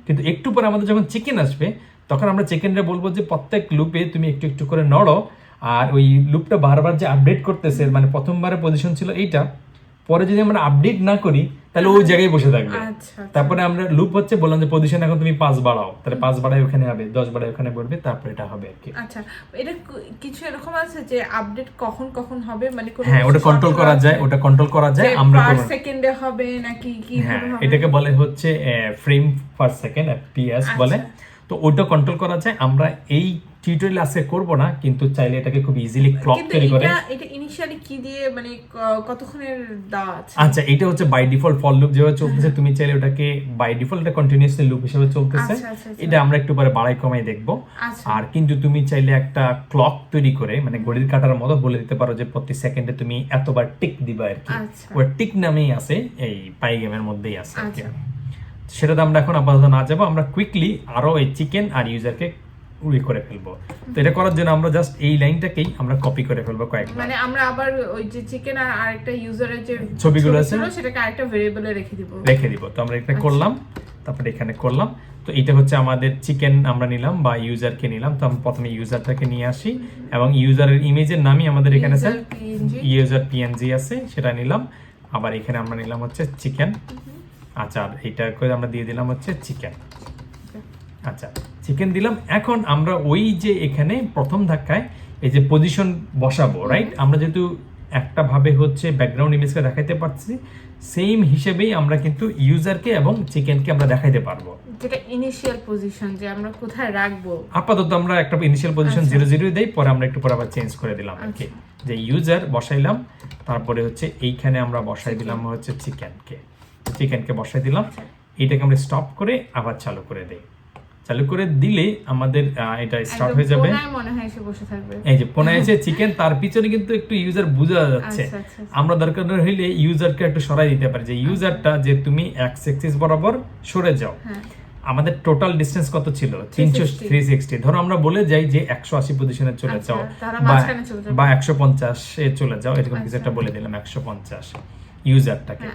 কিন্তু একটু পরে আমাদের যখন চিকেন আসবে তখন আমরা চিকেনটা বলবো যে প্রত্যেক লুপে তুমি একটু একটু করে নড়ো, আর ওই লুপটা বারবার যে আপডেট করতেছে, মানে প্রথমবারে পজিশন ছিল এইটা, পরে যদি আমরা আপডেট না করি তাহলে ওই জায়গায় বসে থাকবে। তারপরে আমরা লুপ হচ্ছে বললাম যে পজিশন এখন তুমি 5 বাড়াও, তাহলে 5 বাড়ায় ওখানে হবে, 10 বাড়ায় ওখানে পড়বে, তারপরে এটা হবে আর কি। আচ্ছা, এটা কিছু এরকম আছে যে আপডেট কখন কখন হবে, মানে কোন হ্যাঁ, ওটা কন্ট্রোল করা যায়, ওটা কন্ট্রোল করা যায়। আমরা পার সেকেন্ডে হবে নাকি কি হ্যাঁ, হবে? এটাকে বলে হচ্ছে ফ্রেম পার সেকেন্ড, FPS বলে। তো ওটা কন্ট্রোল করা যায়। আমরা এই টিউটোরিয়াল আজকে করব না, কিন্তু চাইলে এটাকে খুব ইজিলি ক্লক তৈরি করে। এটা ইনিশিয়ালি কি দিয়ে, মানে কতক্ষণের দেওয়া আছে? আচ্ছা, এটা হচ্ছে বাই ডিফল্ট ফর লুপ যেভাবে চলতেছে, তুমি চাইলে ওটাকে বাই ডিফল্ট এটা কন্টিনিউয়াসলি লুপ হিসেবে চলতেছে। এটা আমরা একটু পরে বাড়াই কমাই দেখব। আর কিন্তু তুমি চাইলে একটা ক্লক তৈরি করে, মানে ঘড়ির কাঁটার মতো বলে দিতে পারো যে প্রতি সেকেন্ডে তুমি এতবার টিক দিবা আর কি। ওই টিক নামেই আছে, এই পাই গেমের মধ্যেই আছে আর কি। সেটাতে আমরা এখন আপাতত না যাবো, আমরা কুইকলি আরো এই চিকেন আর ইউজারকে উড়ি করে ফেলবো। তো এটা করার জন্য আমরা জাস্ট এই লাইনটাকেই আমরা কপি করে ফেলবো কয়েকবার, মানে আমরা আবার ওই যে চিকেন আর আরেকটা ইউজারের যে ছবিগুলো আছে সেটাকে আরেকটা ভেরিয়েবলে রেখে দিব। তো আমরা এটা করলাম, তারপরে এখানে করলাম। তো এটা হচ্ছে আমাদের চিকেন আমরা নিলাম বা ইউজারকে নিলাম। তো আমরা প্রথমে ইউজারটাকে নিয়ে আসি এবং ইউজারের ইমেজের নামই আমাদের এখানে আছে ইউজার PNG আছে, সেটা নিলাম। আবার এখানে আমরা নিলাম হচ্ছে চিকেন। আচ্ছা, এটা করে আমরা দিয়ে দিলাম হচ্ছে চিকেন। আচ্ছা, চিকেন দিলাম। এখন আমরা ওই যে এখানে প্রথম ধাক্কায় এই যে পজিশন বসাবো, রাইট? আমরা যেহেতু একটা ভাবে হচ্ছে ব্যাকগ্রাউন্ড ইমেজকে দেখাইতে পারছি, সেম হিসেবেই আমরা কিন্তু ইউজারকে এবং চিকেনকে আমরা দেখাইতে পারবো। যেটা ইনিশিয়াল পজিশন, যে আমরা কোথায় রাখবো। আপাতত আমরা একটা ইনিশিয়াল পজিশন 0 দেই, পরে আমরা একটু পরে আবার চেঞ্জ করে দিলাম আর কি। যে ইউজার বসাইলাম, তারপরে হচ্ছে এইখানে আমরা বসাই দিলাম হচ্ছে চিকেনকে বসাই দিলাম। এটাকে আমরা স্টপ করে আবার চালু করে দেই। চালু করে দিলে আমাদের এটা স্টার্ট হয়ে যাবে। মনে হয় এসে বসে থাকবে। এই যে কোনায় এসে চিকেন, তার পিছনে কিন্তু একটু ইউজার বোঝা যাচ্ছে। আমরা দরকার হইলে ইউজারকে একটু সরাই দিতে পারি, যে ইউজারটা যে তুমি এক্স অ্যাক্সিস বরাবর সরে যাও। আমাদের টোটাল ডিসটেন্স কত ছিল? 360। ধরো আমরা বলে যাই যে 180 পজিশনে চলে যাও বা 150 এ চলে যাও, এরকম কিছু একটা বলে দিলাম। 150 ইউজারটাকে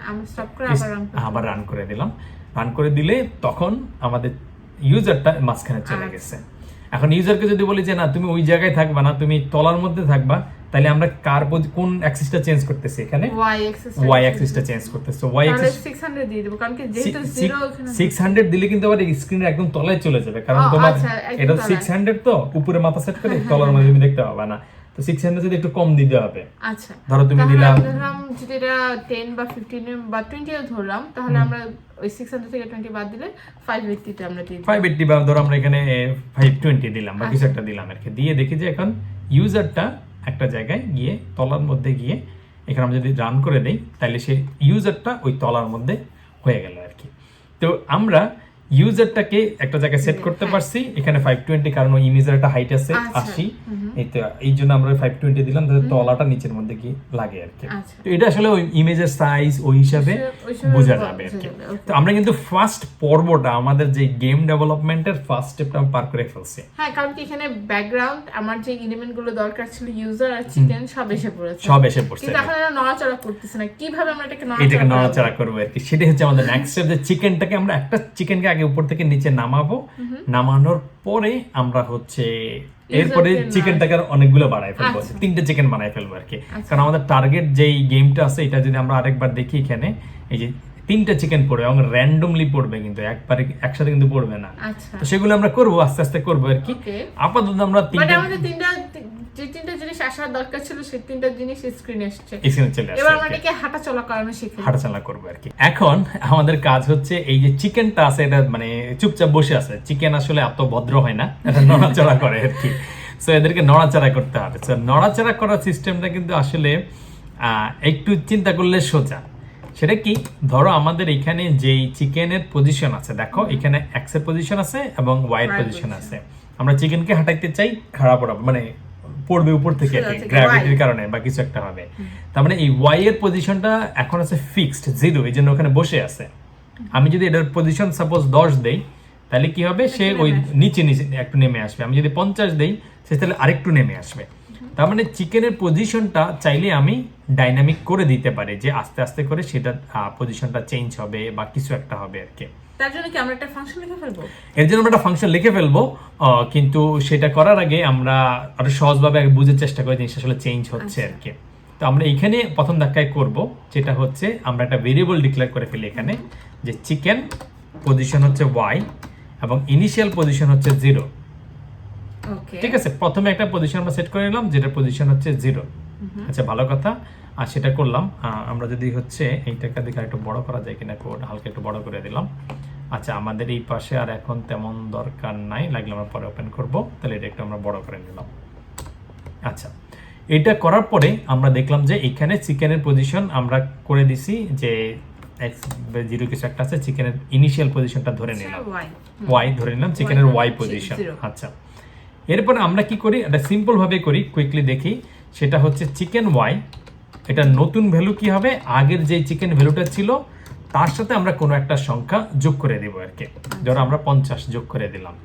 আবার রান করে দিলাম। রান করে দিলে তখন আমাদের ইউজারটা মাঝখানে চলে গেছে। এখন ইউজারকে যদি বলি যে না তুমি ওই জায়গায় থাকবা না, তুমি তলার মধ্যে থাকবা, তাহলে আমরা কোন অ্যাক্সিসটা চেঞ্জ করতেছি? এখানে ওয়াই অ্যাক্সিসটা চেঞ্জ করতেছি। ওয়াই অ্যাক্সিস 600 দিয়ে দেব, কারণ কি যেহেতু 0 এখানে 600 দিলে কিন্তু আবার স্ক্রিনের একদম তলায় চলে যাবে, কারণ তোমার এটা 600 তো উপরে মাথা সেট করে তলার মধ্যে তুমি দেখতে পাবা না। তো 600 যদি একটু কম দিতে হবে। আচ্ছা, ধরো তুমি দিলাম যদি এটা 10 বা 15 বা 20 এ ধরলাম, তাহলে আমরা ওই 600 থেকে 20 বাদ দিলে 580 তে আমরা দিই। 580 বা ধরো আমরা এখানে 520 দিলাম বা কিছু একটা দিলাম আর কি। দিয়ে দেখি যে এখন ইউজারটা একটা জায়গায় গিয়ে তলার মধ্যে গিয়ে, এখানে আমরা যদি রান করে দেই তাহলে সেই ইউজারটা ওই তলার মধ্যে হয়ে গেল আর কি। তো আমরা ইউজারটাকে একটা জায়গায় সেট করতে পারছি, এখানে 520, কারণ ওই ইমেজের একটা হাইট আছে 80, এই জন্য আমরা 520 দিলাম, তাহলে তলাটা নিচের মধ্যে কি লাগে আর কি। তো এটা আসলে ওই ইমেজের সাইজ ওই হিসাবে বোঝা যাবে আর কি। তো আমরা কিন্তু ফার্স্ট পর্বটা আমাদের যে গেম ডেভেলপমেন্টের ফার্স্ট স্টেপটা পার করে ফেলছি। হ্যাঁ, কারণ কি এখানে ব্যাকগ্রাউন্ড আমার যে এলিমেন্ট গুলো দরকার ছিল, ইউজার আর চিকেন সব এসে পড়েছে। কিন্তু এখন আমরা নড়াচড়া করতেছি না, কিভাবে আমরা এটাকে নড়াচড়া করব আর কি। সেটাই হচ্ছে আমাদের নেক্সট স্টেপ, যে চিকেনটাকে আমরা একটা চিকেনকে আগে উপর থেকে নিচে নামাবো। নামানোর পরে আমরা হচ্ছে এরপরে চিকেনটাকে অনেকগুলো বানাই ফেলবো, 3টে চিকেন বানাই ফেলবো আর কি। কারণ আমাদের টার্গেট যেই গেমটা আছে, এটা যদি আমরা আরেকবার দেখি, এখানে এই যে 3টে চিকেন পড়বে এবং র্যান্ডমলি পড়বে, কিন্তু একবারে একসাথে কিন্তু পড়বে না। তো সেগুলো আমরা করবো, আস্তে আস্তে করবো আর কি। আপাতত আমরা যে 3টা জিনিস আসার দরকার ছিল, সেই 3টা জিনিস স্ক্রিনে এসেছে। চলে আসছে। এবার আমরা এটাকে হাঁটাচলা করানো শিখি, হাঁটাচলা করবো আর কি। এখন আমাদের কাজ হচ্ছে এই যে চিকেনটা আছে, এটা মানে চুপচাপ বসে আছে। চিকেন আসলে এত ভদ্র হয় না, এটা নড়াচড়া করে আর কি। সো এদেরকে নড়াচড়া করতে হবে। সো নড়াচড়া করার সিস্টেমটা কিন্তু আসলে একটু চিন্তা করলে সোজা। সেটা কি, ধরো আমাদের এখানে যেই চিকেনের পজিশন আছে, দেখো এখানে এক্স এর পজিশন আছে এবং ওয়াই এর পজিশন আছে। আমরা চিকেনকে হাঁটাইতে চাই খাড়া পড়া, মানে পড়বে উপর থেকে গ্র্যাভিটির কারণে বা কিছু একটা হবে। তার মানে এই ওয়াই এর পজিশনটা এখন আছে ফিক্সড 0, এই জন্য ওখানে বসে আছে। আমি যদি এটার পজিশন সাপোজ 10 দেই, তাহলে কি হবে, সে ওই নিচে নিচে একটু নেমে আসবে। আমি যদি 50 দেই, সে তাহলে আরেকটু নেমে আসবে। তার মানে চিকেনের পজিশনটা চাইলে আমি ডাইনামিক করে দিতে পারি, যে আস্তে আস্তে করে সেটা পজিশনটা চেঞ্জ হবে বা কিছু একটা হবে আর কি। তার জন্য কি আমরা একটা ফাংশন লিখে ফেলবো? এর জন্য আমরা একটা ফাংশন লিখে ফেলবো, কিন্তু সেটা করার আগে আমরা আরো সহজভাবে আগে বুঝার চেষ্টা করি জিনিসটা আসলে চেঞ্জ হচ্ছে আর কি। তো আমরা এখানে প্রথম ধাক্কায় করব যেটা হচ্ছে আমরা একটা ভেরিয়েবল ডিক্লেয়ার করে ফেলি এখানে, যে চিকেন পজিশন হচ্ছে y এবং ইনিশিয়াল পজিশন হচ্ছে 0। ওকে, ঠিক আছে, প্রথমে একটা পজিশন আমরা সেট করে নিলাম যেটার পজিশন হচ্ছে 0। আচ্ছা, ভালো কথা। আর সেটা করলাম। আমরা যদি হচ্ছে এইটাকে দিকে একটু বড় করা যায় কিনা, কোড হালকা একটু বড় করে দিলাম। আচ্ছা, আমাদের এই পাশে আর এখন তেমন দরকার নাই, লাগলে আমরা পরে ওপেন করব। তাহলে এটা একটু আমরা বড় করে নিলাম। আচ্ছা, এটা করার পরে আমরা দেখলাম যে এখানে চিকেনের পজিশন আমরা করে দিছি যে x0 কিছু একটা আছে, চিকেনের ইনিশিয়াল পজিশনটা ধরে নিলাম, y ধরে নিলাম, চিকেনের y পজিশন। আচ্ছা, এরপর আমরা কি করি, এটা সিম্পল ভাবে করি, কুইকলি দেখি। সেটা হচ্ছে চিকেন y, এটা নতুন ভ্যালু কি হবে, আগের যে চিকেন ভ্যালুটা ছিল তার সাথে আমরা কোনো একটা সংখ্যা যোগ করে দেব আর কি। ধরো আমরা 50 যোগ করে দিলাম।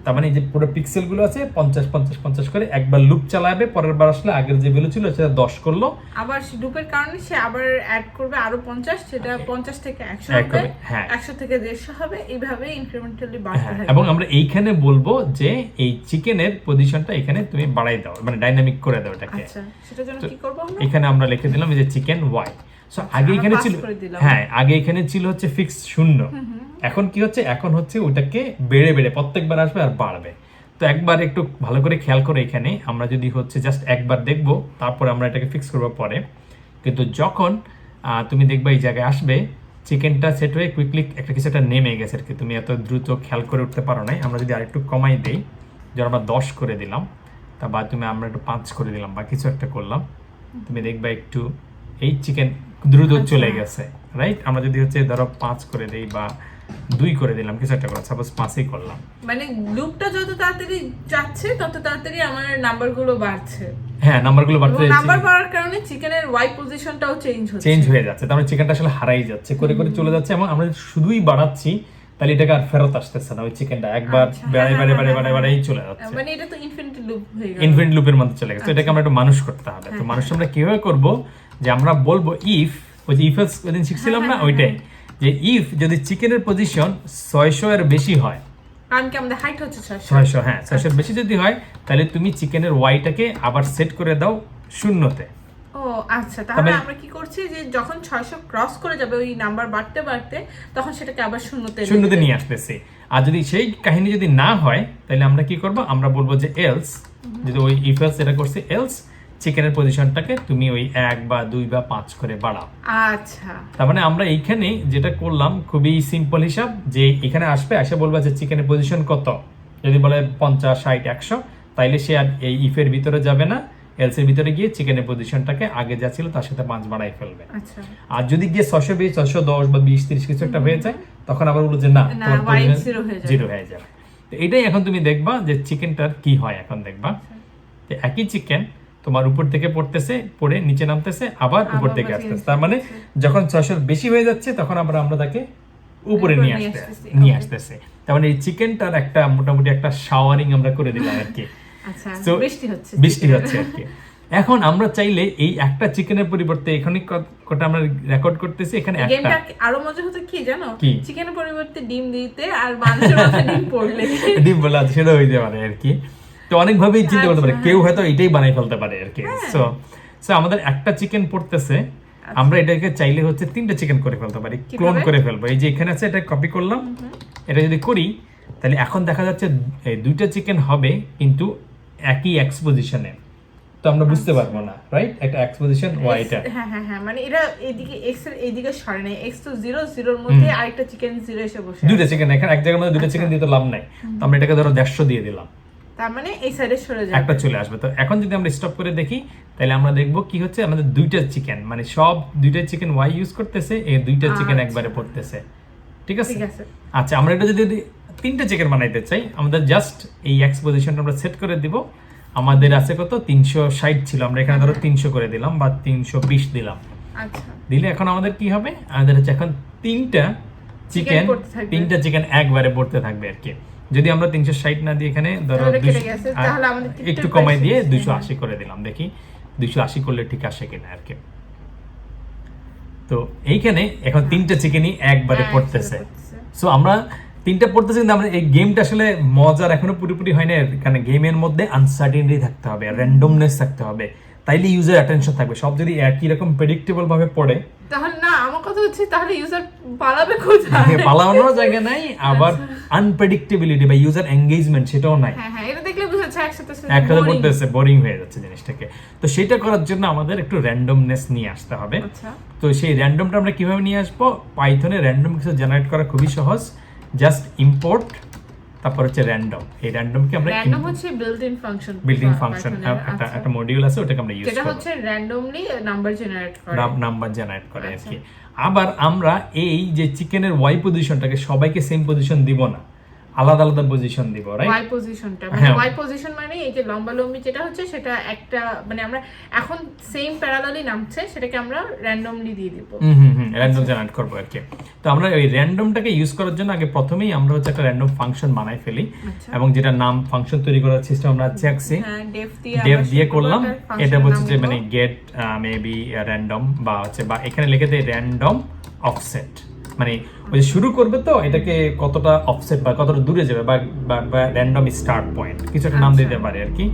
তার মানে এই যে পুরো পিক্সেলগুলো আছে 50 50 50 করে একবার লুপ চালাবে, পরের বার আসলে আগের যে ভ্যালু ছিল সেটা 10 করলো, আবার লুপের কারণে সে আবার অ্যাড করবে আরো 50, সেটা 50 থেকে 100 হবে, হ্যাঁ 100 থেকে 150 হবে, এইভাবে ইনক্রিমেন্টালি বাড়তে থাকবে। এবং আমরা এইখানে বলবো যে এই চিকেনের পজিশনটা এখানে তুমি বাড়াই দাও, মানে ডাইনামিক করে দাও এটাকে। আচ্ছা, সেটার জন্য কি করব আমরা? এখানে আমরা লিখে দিলাম এই যে চিকেন y। সো আগে এখানে ছিল, হ্যাঁ আগে এখানে ছিল হচ্ছে ফিক্স 0। এখন কি হচ্ছে, এখন হচ্ছে ওটাকে বেড়ে বেড়ে প্রত্যেকবার আসবে আর বাড়বে। তো একবার একটু ভালো করে খেয়াল করে, এখানে আমরা যদি হচ্ছে জাস্ট একবার দেখবো, তারপরে আমরা এটাকে ফিক্স করবো পরে। কিন্তু যখন তুমি দেখবা এই জায়গায় আসবে চিকেনটা সেট হয়ে কুইকলি একটা কিছু একটা নেমে গেছে আর কি, তুমি এত দ্রুত খেয়াল করে উঠতে পারো নাই। আমরা যদি আরেকটু কমাই দেই, যেমন আমরা 10 করে দিলাম, তা বা তুমি আমরা একটু 5 করে দিলাম বা কিছু একটা করলাম, তুমি দেখবা একটু এই চিকেন দ্রুত চলে গেছে, রাইট? আমরা যদি হচ্ছে ধরো 5 করে দেই বা 2 করে দিলাম, কিছু একটা করলাম, সাপোজ 5ই করলাম, মানে লুপটা যত তাড়াতাড়ি যাচ্ছে তত তাড়াতাড়ি আমার নাম্বারগুলো বাড়ছে। হ্যাঁ, নাম্বারগুলো বাড়তে নাম্বার বাড়ার কারণে চিকেনের y পজিশনটাও চেঞ্জ হয়ে যাচ্ছে। তার মানে চিকেনটা আসলে হারাই যাচ্ছে, করে করে চলে যাচ্ছে। এবং আমরা শুধুই বাড়াচ্ছি, তাহলে এটাকে আর ফেরত আসতেছে না, ওই চিকেনটা একবার বাড়াই চলে যাচ্ছে, মানে এটা তো ইনফিনিটি লুপ হয়ে গেল, ইনফিনিট লুপের মধ্যে চলে গেছে। এটাকে আমরা একটু মানুষ করতে হবে। তো মানুষ আমরা কিভাবে করব, যে আমরা বলবো ইফ, ওই যে ইফ এলস ওইদিন শিখছিলাম না, ওইটাই, যে ইফ যদি চিকেনের পজিশন 600 এর বেশি হয়, কারণ কি আমাদের হাইট হচ্ছে 600, হ্যাঁ 600 এর বেশি যদি হয়, তাহলে তুমি চিকেনের ওয়াইটাকে আবার সেট করে দাও 0-তে। ও আচ্ছা, তাহলে আমরা কি করছি, যে যখন 600 ক্রস করে যাবে ওই নাম্বার বাড়তে বাড়তে, তখন সেটাকে আবার 0-তে নিয়ে আসতেছি। আর যদি সেই কাহিনী যদি না হয়, তাহলে আমরা কি করব, আমরা বলবো যে এলস, যদি ওই ইফ এলস এটা করছে, এলস চিকেনের পজিশনটাকে তুমি ওই 1 বা 2 বা 5 করে বাড়াও। আচ্ছা, তার মানে আমরা এইখানে যেটা করলাম খুবই সিম্পল হিসাব, যে এখানে আসবে, এসে বলবা যে চিকেনের পজিশন কত, যদি বলে 50 60 100, তাইলে সে আর এই ইফের ভিতরে যাবে না, এলস এর ভিতরে গিয়ে চিকেনের পজিশনটাকে আগে যা ছিল তার সাথে 5 বাড়াই ফেলবে। আচ্ছা, আর যদি গিয়ে 620 610 বা 20 30 কিছু একটা হয়ে যায়, তখন আবার বলবো যে না, তোমার পজিশন 0 হয়ে যাবে। তো এটাই এখন তুমি দেখবা যে চিকেনটার কি হয়। এখন দেখবা যে একই চিকেন তোমার উপর থেকে পড়তেছে, পড়ে নিচে নামতেছে, আবার উপর থেকে আসতেছে। তার মানে যখন 600 বেশি হয়ে যাচ্ছে, তখন আবার আমরা তাকে উপরে নিয়ে আসতেছে। তার মানে এই চিকেনটার একটা মোটামুটি একটা শাওয়ারিং আমরা করে দিলাম আর কি। আচ্ছা, বৃষ্টি হচ্ছে আর কি। এখন আমরা চাইলে এই একটা চিকেনের পরিবর্তে এখানে কটা আমরা রেকর্ড করতেছি, এখানে একটা গেমটা আরো মজা হতো কি জানো, চিকেনের পরিবর্তে ডিম দিতে আর মানুষের মাথায় ডিম পড়লে, ডিম বলা সেটা হইতে পারে আর কি। তো অনেক ভাবেই চিন্তা করতে পারে, কেউ হয়তো এটাই বানাই ফেলতে পারে আর কি। সো আমাদের একটা চিকেন পড়তেছে, আমরা এটাকে চাইলে হচ্ছে 3টা চিকেন করে ফেলতে পারি, ক্লোন করে ফেলবো। এই যে এখানে আছে, এটা কপি করলাম, এটা যদি করি, তাহলে এখন দেখা যাচ্ছে এই 2টা চিকেন হবে কিন্তু একই এক্স পজিশনে। তো আমরা বুঝতে পারবো না, রাইট? একটা এক্স পজিশন ওয়াই, এটা হ্যাঁ, মানে এটা এদিকে এক্স এর এইদিকে সরে নাই, এক্স তো 0 0 এর মধ্যে আরেকটা চিকেন 0 এসে বসে, 2টা চিকেন এখানে এক জায়গার মধ্যে 2টা চিকেন দিয়ে তো লাভ নাই। তো আমরা এটাকে ধরো 150 দিয়ে দিলাম, তার মানে এই সাইডে সরে যাবে, একটা চলে আসবে। তো এখন যদি আমরা স্টপ করে দেখি, তাহলে আমরা দেখবো কি হচ্ছে, আমাদের 2টা চিকেন, মানে সব 2টা চিকেন ওয়াই ইউজ করতেছে, এই 2টা চিকেন একবারে পড়তেছে। ঠিক আছে। আচ্ছা, আমরা এটা যদি 3টা চিকেন বানাইতে চাই, আমাদের জাস্ট এই এক্স পজিশনটা আমরা সেট করে দিব। আমাদের আছে কত, 360 ছিল, আমরা এখানে ধরো 300 করে দিলাম বা 320 দিলাম। আচ্ছা, দিলে এখন আমাদের কি হবে, আমাদের হচ্ছে এখন 3টা চিকেন একবারে পড়তে থাকবে আর কি। যদি আমরা 360 না দিয়ে এখানে ধরো তাহলে কেটে 200 গেছে, তাহলে আমাদের একটু কমাই দিয়ে 280 করে দিলাম, দেখি 280 করলে ঠিক আসে কিনা আর কি। তো এইখানে এখন 3টা চিকেনই একবারে পড়তেছে। সো আমরা 3টা পড়তেছে, কিন্তু আমরা এই গেমটা আসলে মজার এখনো পুরোপুরি হয় না, কারণ গেমের মধ্যে আনসার্টেনিটি থাকতে হবে, র্যান্ডমনেস থাকতে হবে, তাইলে ইউজার অ্যাটেনশন থাকবে। সব যদি একই রকম প্রেডিক্টেবল ভাবে পড়ে তাহলে না, আমার কথা হচ্ছে তাহলে ইউজার পালাবে কোথায়? পালানোর জায়গা নাই, আবার আনপ্রেডিক্টেবিলিটি বা ইউজার এঙ্গেজমেন্ট সেটাও নাই। হ্যাঁ, এটা দেখলে বুঝাচ্ছে একসাথে পড়তেছে, বোরিং হয়ে যাচ্ছে জিনিসটাকে। তো সেটা করার জন্য আমাদের একটু র্যান্ডমনেস নিয়ে আসতে হবে। আচ্ছা, তো সেই র্যান্ডমটা আমরা কিভাবে নিয়ে আসবো? পাইথনে র্যান্ডম কিছু জেনারেট করা খুবই সহজ, জাস্ট ইম্পোর্ট, তারপর হচ্ছে র্যান্ডম। এই র্যান্ডমকে আমরা র্যান্ডম হচ্ছে বিল্ট-ইন ফাংশন, একটা মডিউল আছে, ওটাকে আমরা ইউজ যেটা করব, হচ্ছে র্যান্ডমলি নাম্বার জেনারেট করে, নাম্বার জেনারেট করে আর কি। আবার আমরা এই যে চিকেনের ওয়াই পজিশনটাকে সবাইকে সেম পজিশন দিব না, আলাদা আলাদা পজিশন দিব, রাইট? ওয়াই পজিশনটা মানে ওয়াই পজিশন মানে এই যে লম্বা লম্বি যেটা হচ্ছে সেটা একটা মানে আমরা এখন সেম প্যারালালি নামছে, সেটাকে আমরা র্যান্ডমলি দিয়ে দিব। র্যান্ডম জেনারেট করব আর কি। তো আমরা এই র্যান্ডমটাকে ইউজ করার জন্য আগে প্রথমেই আমরা হচ্ছে একটা র্যান্ডম ফাংশন বানাই ফেলি, এবং যেটা নাম ফাংশন তৈরি করার সিস্টেম আমরা চেকছি, ডেফ দিয়ে করলাম। এটা হচ্ছে যে মানে গেট মেবি র্যান্ডম বা হচ্ছে বা এখানে লিখে দেই র্যান্ডম অফসেট, মানে ওই যে শুরু করবে তো এটাকে কতটা অফসেট বা কতটা দূরে যাবে, বা র্যান্ডম স্টার্ট পয়েন্ট কিছু একটা নাম দিতে পারে আর কি,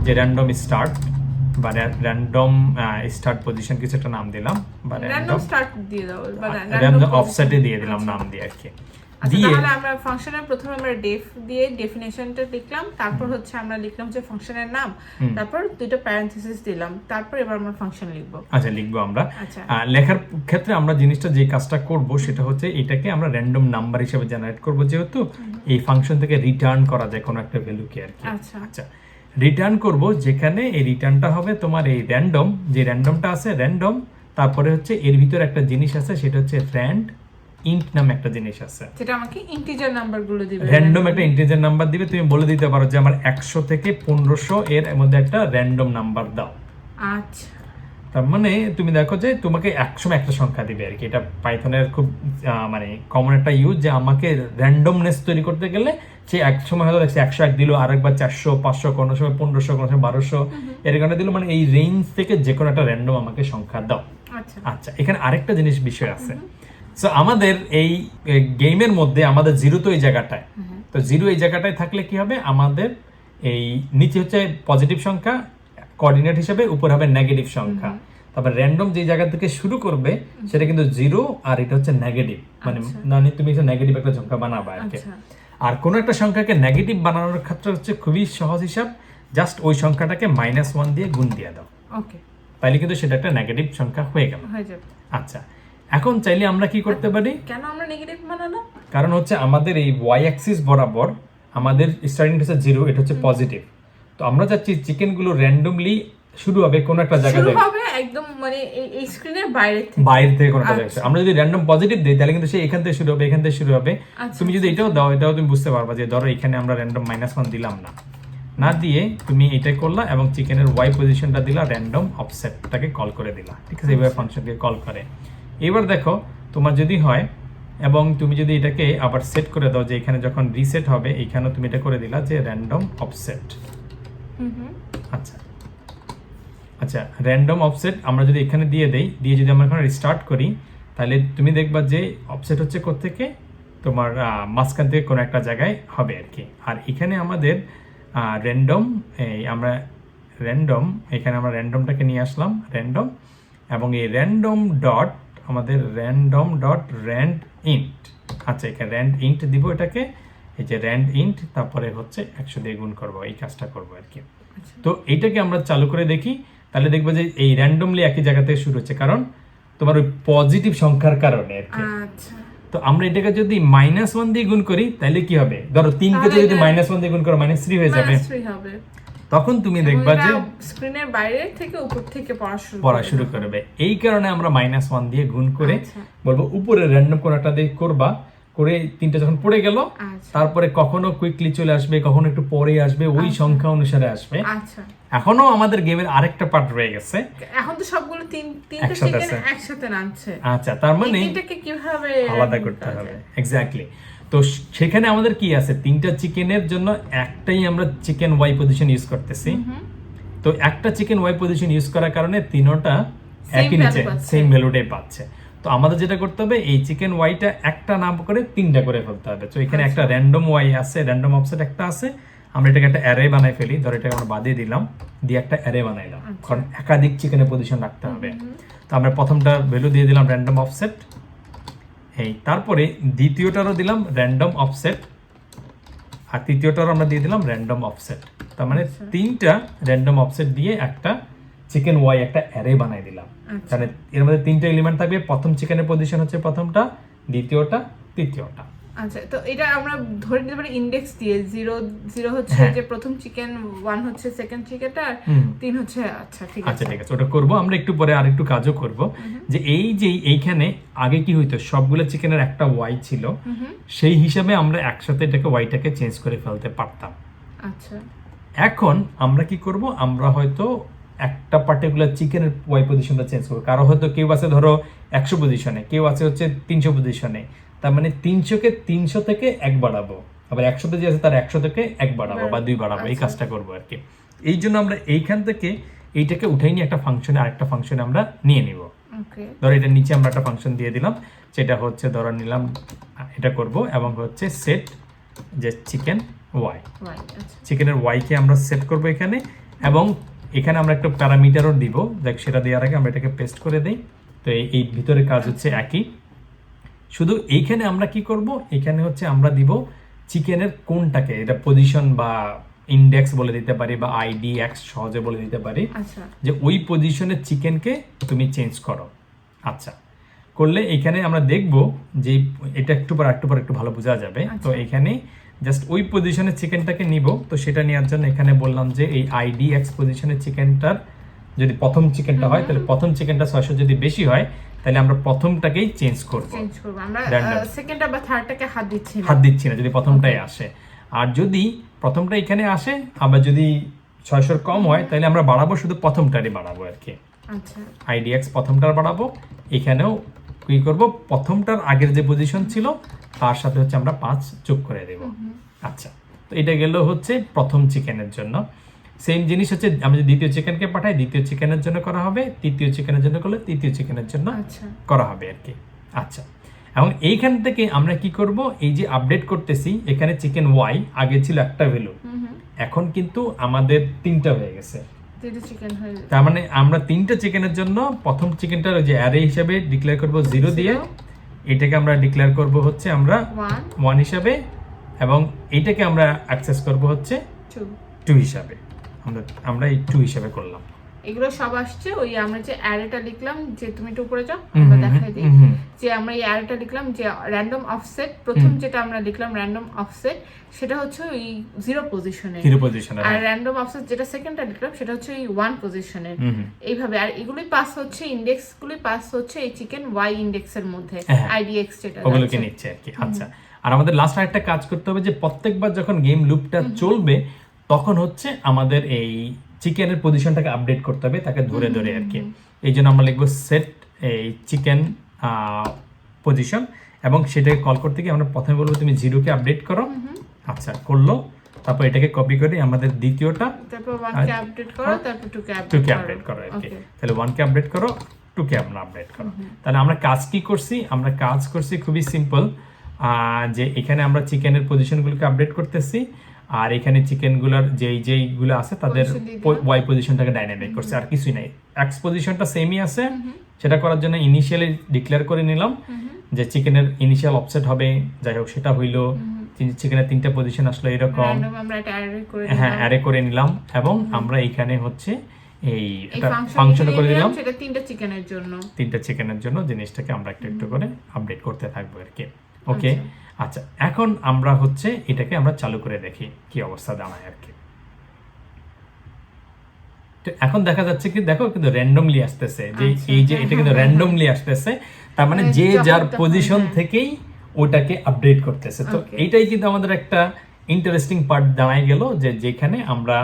যে র্যান্ডম স্টার্ট বা র্যান্ডম স্টার্ট পজিশন কিছু একটা নাম দিলাম, বা র্যান্ডম স্টার্ট দিয়ে দাও বা র্যান্ডম অফসেটে দিয়ে দিলাম নাম দিয়ে আর কি। দিয়ে তাহলে আমরা ফাংশনের প্রথমে আমরা ডেফ দিয়ে ডেফিনিশনটা লিখলাম, তারপর হচ্ছে আমরা লিখলাম যে ফাংশনের নাম, তারপর দুটো প্যারেনথেসিস দিলাম, তারপর এবার আমরা ফাংশন লিখব। আচ্ছা, লিখবো আমরা। লেখার ক্ষেত্রে আমরা জিনিসটা যে কাজটা করব সেটা হচ্ছে এটাকে আমরা র্যান্ডম নাম্বার হিসেবে জেনারেট করব, যেহেতু এই ফাংশন থেকে রিটার্ন করা যায় কোনো একটা ভ্যালুকে আর কি। আচ্ছা, রিটার্ন করব, যেখানে এই রিটার্নটা হবে তোমার এই র্যান্ডম, যে র্যান্ডমটা আছে র্যান্ডম, তারপরে হচ্ছে এর ভিতরে একটা জিনিস আছে, সেটা হচ্ছে র্যান্ড ইন্ট নামে একটা জিনিস আছে, যেটা আমাকে ইন্টিজার নাম্বারগুলো দিবে, র্যান্ডম একটা ইন্টিজার নাম্বার দিবে। তুমি বলে দিতে পারো যে আমার 100 থেকে 1500 এর মধ্যে একটা র্যান্ডম নাম্বার দাও। আচ্ছা, তার মানে তুমি দেখো যে তোমাকে একসময় একটা সংখ্যা দিবে আর কি। এটা পাইথনের খুব মানে কমন একটা ইউজ, যে আমাকে র্যান্ডমনেস তৈরি করতে গেলে সে এক সময় হয়তো দেখছি 101 দিল, আরেকবার 400 500, কোনো সময় 1500, কোনো সময় 1200 এর কারণে দিল, মানে এই রেঞ্জ থেকে যে কোনো একটা র্যান্ডম আমাকে সংখ্যা দাও। আচ্ছা, এখানে আরেকটা জিনিস বিষয় আছে। সো আমাদের এই গেমের মধ্যে আমাদের জিরো তো এই জায়গাটায়, তো জিরো এই জায়গাটায় থাকলে কি হবে, আমাদের এই নিচে হচ্ছে পজিটিভ সংখ্যা কোঅর্ডিনেট হিসেবে, উপর হবে নেগেটিভ সংখ্যা। তারপর র্যান্ডম যে জায়গা থেকে শুরু করবে সেটা কিন্তু জিরো, আর এটা হচ্ছে নেগেটিভ, মানে তুমি নেগেটিভ একটা সংখ্যা বানাবা আর কি। আর কোন একটা সংখ্যাকে নেগেটিভ বানানোর ক্ষেত্রে হচ্ছে খুবই সহজ হিসাব, জাস্ট ওই সংখ্যাটাকে -1 দিয়ে গুণ দিয়ে দাও, ওকে, তাইলে কিন্তু সেটা একটা নেগেটিভ সংখ্যা হয়ে গেল। আচ্ছা, এখন চাইলে আমরা কি করতে পারি, কেন আমরা নেগেটিভ বানালাম? কারণ হচ্ছে আমাদের এই ওয়াই অ্যাক্সিস বরাবর আমাদের স্টার্টিং হচ্ছে 0, এটা হচ্ছে পজিটিভ। তো আমরা চাচ্ছি চিকেন গুলো র্যান্ডমলি শুরু হবে কোন একটা জায়গা থেকে, শুরু হবে একদম মানে এই স্ক্রিনের বাইরে থেকে কোন একটা জায়গা। আমরা যদি র্যান্ডম পজিটিভ দেই তাহলে কিন্তু সে এখান থেকে শুরু হবে, এখান থেকে শুরু হবে। তুমি যদি এটাও দাও, এটাও তুমি বুঝতে পারবা যে ধরো এখানে আমরা র্যান্ডম -1 দিলাম না দিয়ে তুমি এটা করলা, এবং চিকেনের ওয়াই পজিশনটা দিলা, র্যান্ডম অফসেটটাকে কল করে দিলা, ঠিক আছে? এইভাবে ফাংশনকে কল করে। এবার দেখো তোমার যদি হয়, এবং তুমি যদি এটাকে আবার সেট করে দাও, যে এখানে যখন রিসেট হবে এইখানেও তুমি এটা করে দিলা যে র্যান্ডম অফসেট। আচ্ছা, র্যান্ডম অফসেট আমরা যদি এখানে দিয়ে দেই, দিয়ে যদি আমরা এখন রিস্টার্ট করি, তাহলে তুমি দেখবা যে অফসেট হচ্ছে কোত্থেকে, তোমার মাঝখান থেকে কোনো একটা জায়গায় হবে আর কি। আর এখানে আমাদের র্যান্ডম, আমরা র্যান্ডম, এখানে আমরা র্যান্ডমটাকে নিয়ে আসলাম, র্যান্ডম, এবং এই র্যান্ডম ডট আমাদের র্যান্ডম ডট র্যান্ড ইন্ট। আচ্ছা, এখানে র্যান্ড ইন্ট দিব এটাকে, এই যে র্যান্ড ইন্ট, তারপরে হচ্ছে 100 দিয়ে গুণ করবো, এই কাজটা করবো আর কি। তো এইটাকে আমরা চালু করে দেখি, তাহলে দেখবো যে এই র্যান্ডমলি একই জায়গা থেকে শুরু হচ্ছে, কারণ তোমার ওই পজিটিভ সংখ্যার কারণে আর কি। তো আমরা এটাকে যদি -1 দিয়ে গুণ করি তাহলে কি হবে, ধরো 3 কে যদি -1 দিয়ে গুণ করো -3 হয়ে যাবে। তখন তুমি দেখবা যে স্ক্রিনের বাইরে থেকে উপর থেকে পড়া শুরু করবে। এই কারণে আমরা -1 দিয়ে গুণ করে বলবো উপরে র্যান্ডম কোন একটা দিয়ে করবা, করে 3টা যখন পড়ে গেল, তারপরে কখনো কুইকলি চলে আসবে, কখনো একটু পরে আসবে, ওই সংখ্যা অনুসারে আসবে। এখনো আমাদের গেমের আরেকটা পার্ট রয়ে গেছে, এখন তো সবগুলো তিনটা চিকেন একসাথে নামছে। আচ্ছা, তার মানে এটাকে কিভাবে আলাদা করতে হবে। এক্স্যাক্টলি। তো সেখানে আমাদের কি আছে, 3টা চিকেনের জন্য একটাই আমরা চিকেন ওয়াই পজিশন ইউজ করতেছি। তো একটা চিকেন ওয়াই পজিশন ইউজ করার কারণে তিনটা একই নিচে সেম ভ্যালুটাই পাচ্ছে। তো আমাদের যেটা করতে হবে, এই চিকেন ওয়াইটা একটা নাম করে 3টা করে ফেলতে হবে। তো এখানে একটা র্যান্ডম ওয়াই আছে, র্যান্ডম অফসেট একটা আছে, আমরা এটাকে একটা অ্যারে বানাই ফেলি। ধর এটাকে আমরা বাদিয়ে দিলাম, দিয়ে একটা অ্যারে বানাইলাম, কারণ একাধিক চিকেনের পজিশন রাখতে হবে। তো আমরা প্রথমটা ভ্যালু দিয়ে দিলাম র্যান্ডম অফসেট, এই তারপরে দ্বিতীয়টারও দিলাম র্যান্ডম অফসেট, আর তৃতীয়টারও আমরা দিয়ে দিলাম র্যান্ডম অফসেট। তার মানে 3টা র্যান্ডম অফসেট দিয়ে একটা চিকেন ওয়াই একটা অ্যারে বানাই দিলাম। মানে এর মধ্যে 3টা এলিমেন্ট থাকবে, প্রথম চিকেনের পজিশন হচ্ছে প্রথমটা, দ্বিতীয়টা, তৃতীয়টা। আচ্ছা, তো এটা আমরা ধরে নিতে পারি ইনডেক্স দিয়ে 0 হচ্ছে যে প্রথম চিকেন, 1 হচ্ছে সেকেন্ড চিকেনটা, আর 3 হচ্ছে। আচ্ছা ঠিক আছে, আচ্ছা ঠিক আছে, ওটা করব আমরা একটু পরে। আর একটু কাজও করব যে এই যে এইখানে আগে কি হইতো, সবগুলো চিকেনের একটা ওয়াই ছিল, সেই হিসাবে আমরা একসাথে এটাকে ওয়াইটাকে চেঞ্জ করে ফেলতে পারতাম। আচ্ছা, এখন আমরা কি করব, আমরা হয়তো একটা পার্টিকুলার চিকেনের ওয়াই পজিশনটা চেঞ্জ করবো। কারো হয়তো কেউ আছে ধরো 100 পজিশনে, কেউ আছে হচ্ছে 300 পজিশনে। তার মানে 300কে 300 থেকে 1 বাড়াবো, আবার 100 যে আছে তার 100 থেকে 1 বাড়াবো বা 2 বাড়াবো, এই কাজটা করবো আর কি। এই জন্য আমরা এইখান থেকে এইটাকে উঠাই নিয়ে একটা ফাংশনে, আরেকটা ফাংশনে আমরা নিয়ে নিব। ধরো এটা নিচে আমরা একটা ফাংশন দিয়ে দিলাম, যেটা হচ্ছে ধরো নিলাম, এটা করব এবং হচ্ছে সেট যে চিকেন ওয়াই, চিকেনের ওয়াইকে আমরা সেট করব এখানে, এবং এখানে আমরা একটা প্যারামিটারও দিব। দেখ সেটা দেওয়ার আগে আমরা এটাকে পেস্ট করে দিই। তো এই ভিতরে কাজ হচ্ছে একই, শুধু এইখানে আমরা কি করব, এখানে হচ্ছে আমরা দিব চিকেনের কোনটাকে, এটা পজিশন বা ইন্ডেক্স বলে দিতে পারি, বা আইডিএক্স সহজে বলে দিতে পারি, যে ওই পজিশনের চিকেনকে তুমি চেঞ্জ করো। আচ্ছা, করলে এখানে আমরা দেখব যে এটা একটু পর একটু ভালো বোঝা যাবে। তো এখানে জাস্ট ওই পজিশনের চিকেনটাকে নিব। তো সেটা নেওয়ার জন্য এখানে বললাম যে এই আইডিএক্স পজিশনের চিকেনটার যদি প্রথম চিকেনটা হয়, তাহলে প্রথম চিকেনটা 600 যদি বেশি হয়, তাহলে আমরা প্রথমটাকেই চেঞ্জ করব। আমরা সেকেন্ডটা বা থার্ডটাকে হাত দিচ্ছি না যদি প্রথমটাই আসে। আর যদি প্রথমটা এখানে আসে, আবার যদি 600 কম হয়, তাহলে আমরা বাড়াবো, শুধু প্রথমটারই বাড়াবো আর কি। আচ্ছা, আইডিএক্স প্রথমটার বাড়াবো। এখানেও কি করব, প্রথমটার আগের যে পজিশন ছিল তার সাথে হচ্ছে আমরা 5 যোগ করে দেব। আচ্ছা, তো এটা গেল হচ্ছে প্রথম চিকেনের জন্য। সেম জিনিস হচ্ছে আমরা যদি দ্বিতীয় চিকেনকে পাঠাই, দ্বিতীয় চিকেনের জন্য করা হবে, তৃতীয় চিকেনের জন্য করলে তৃতীয় চিকেনের জন্য করা হবে আর কি। আচ্ছা, এবং এইখান থেকে আমরা কি করব, এই যে আপডেট করতেছি, এখানে চিকেন ওয়াই আগে ছিল একটা ভ্যালু, এখন কিন্তু আমাদের 3টা হয়ে গেছে। তার মানে আমরা 3টা চিকেনের জন্য প্রথম চিকেনটার যে অ্যারে হিসাবে ডিক্লেয়ার করব 0 দিয়ে, এটাকে আমরা ডিক্লেয়ার করব হচ্ছে আমরা 1 হিসাবে, এবং এইটাকে আমরা অ্যাক্সেস করব হচ্ছে 2 হিসাবে। আমরা এই 2 হিসাবে করলাম। এগুলো সব আসছে ওই আমরা যে অ্যারেটা লিখলাম, যে তুমি একটু উপরে যাও, আমরা দেখাই দিই যে আমরা এই অ্যারেটা লিখলাম, যে র্যান্ডম অফসেট প্রথম যেটা আমরা লিখলাম র্যান্ডম অফসেট, সেটা হচ্ছে ওই 0 পজিশনে, আর র্যান্ডম অফসেট যেটা সেকেন্ডটা লিখলাম সেটা হচ্ছে ওই 1 পজিশনে, এইভাবে। আর এগুলোই পাস হচ্ছে, ইনডেক্সগুলো পাস হচ্ছে এই চিকেন ওয়াই ইনডেক্সের মধ্যে, আইডিএক্স যেটা ওগুলোকে নিচ্ছে আর কি। আচ্ছা, আর আমাদের লাস্ট আরেকটা কাজ করতে হবে, যে প্রত্যেকবার যখন গেম লুপটা চলবে, তখন হচ্ছে আমাদের এই চিকেনের পজিশনটাকে আপডেট করতে হবে, তাকে ধরে ধরে আর কি। এই জন্য আমরা লিখবো সেট এই চিকেন পজিশন, এবং সেটাকে কল করতে গিয়ে আমরা প্রথমে বলবো তুমি 0কে আপডেট করো। আচ্ছা, করলো। তারপর এটাকে কপি করে আমাদের দ্বিতীয়টা, তারপর 1কে আপডেট করো, তারপর 2কে আপডেট করো আর কি। তাহলে 1কে আপডেট করো, 2কে আমরা আপডেট করো। তাহলে আমরা কাজ কি করছি, আমরা কাজ করছি খুবই সিম্পল, যে এখানে আমরা চিকেনের পজিশনগুলোকে আপডেট করতেছি, আর এখানে চিকেনগুলোর যেইগুলো আছে তাদের ওয়াই পজিশনটাকে ডাইনামিক করছে, আর কিছুই নাই। এক্স পজিশনটা সেমই আছে, সেটা করার জন্য ইনিশিয়ালি ডিক্লেয়ার করে নিলাম যে চিকেনের ইনিশিয়াল অফসেট হবে, যাই হোক সেটা হইলো, চিকেনের 3টা পজিশন আসলো এরকম, হ্যাঁ অ্যারে করে নিলাম, এবং আমরা এখানে হচ্ছে এই একটা ফাংশন করে দিলাম, সেটা 3টা চিকেনের জন্য জিনিসটাকে আমরা একটু করে আপডেট করতে থাকবো আর কি। ওকে, আচ্ছা, এখন আমরা হচ্ছে এটাকে আমরা চালু করে দেখি কি অবস্থা দাঁড়ায় আর কি। তো এখন দেখা যাচ্ছে কি, দেখো কিন্তু র্যান্ডমলি আসতেছে, যে এই যে এটা কিন্তু র্যান্ডমলি আসতেছে, তার মানে যে যার পজিশন থেকেই ওটাকে আপডেট করতেছে। তো এইটাই কিন্তু আমাদের একটা ইন্টারেস্টিং পার্ট দাঁড়ায় গেল, যে যেখানে আমরা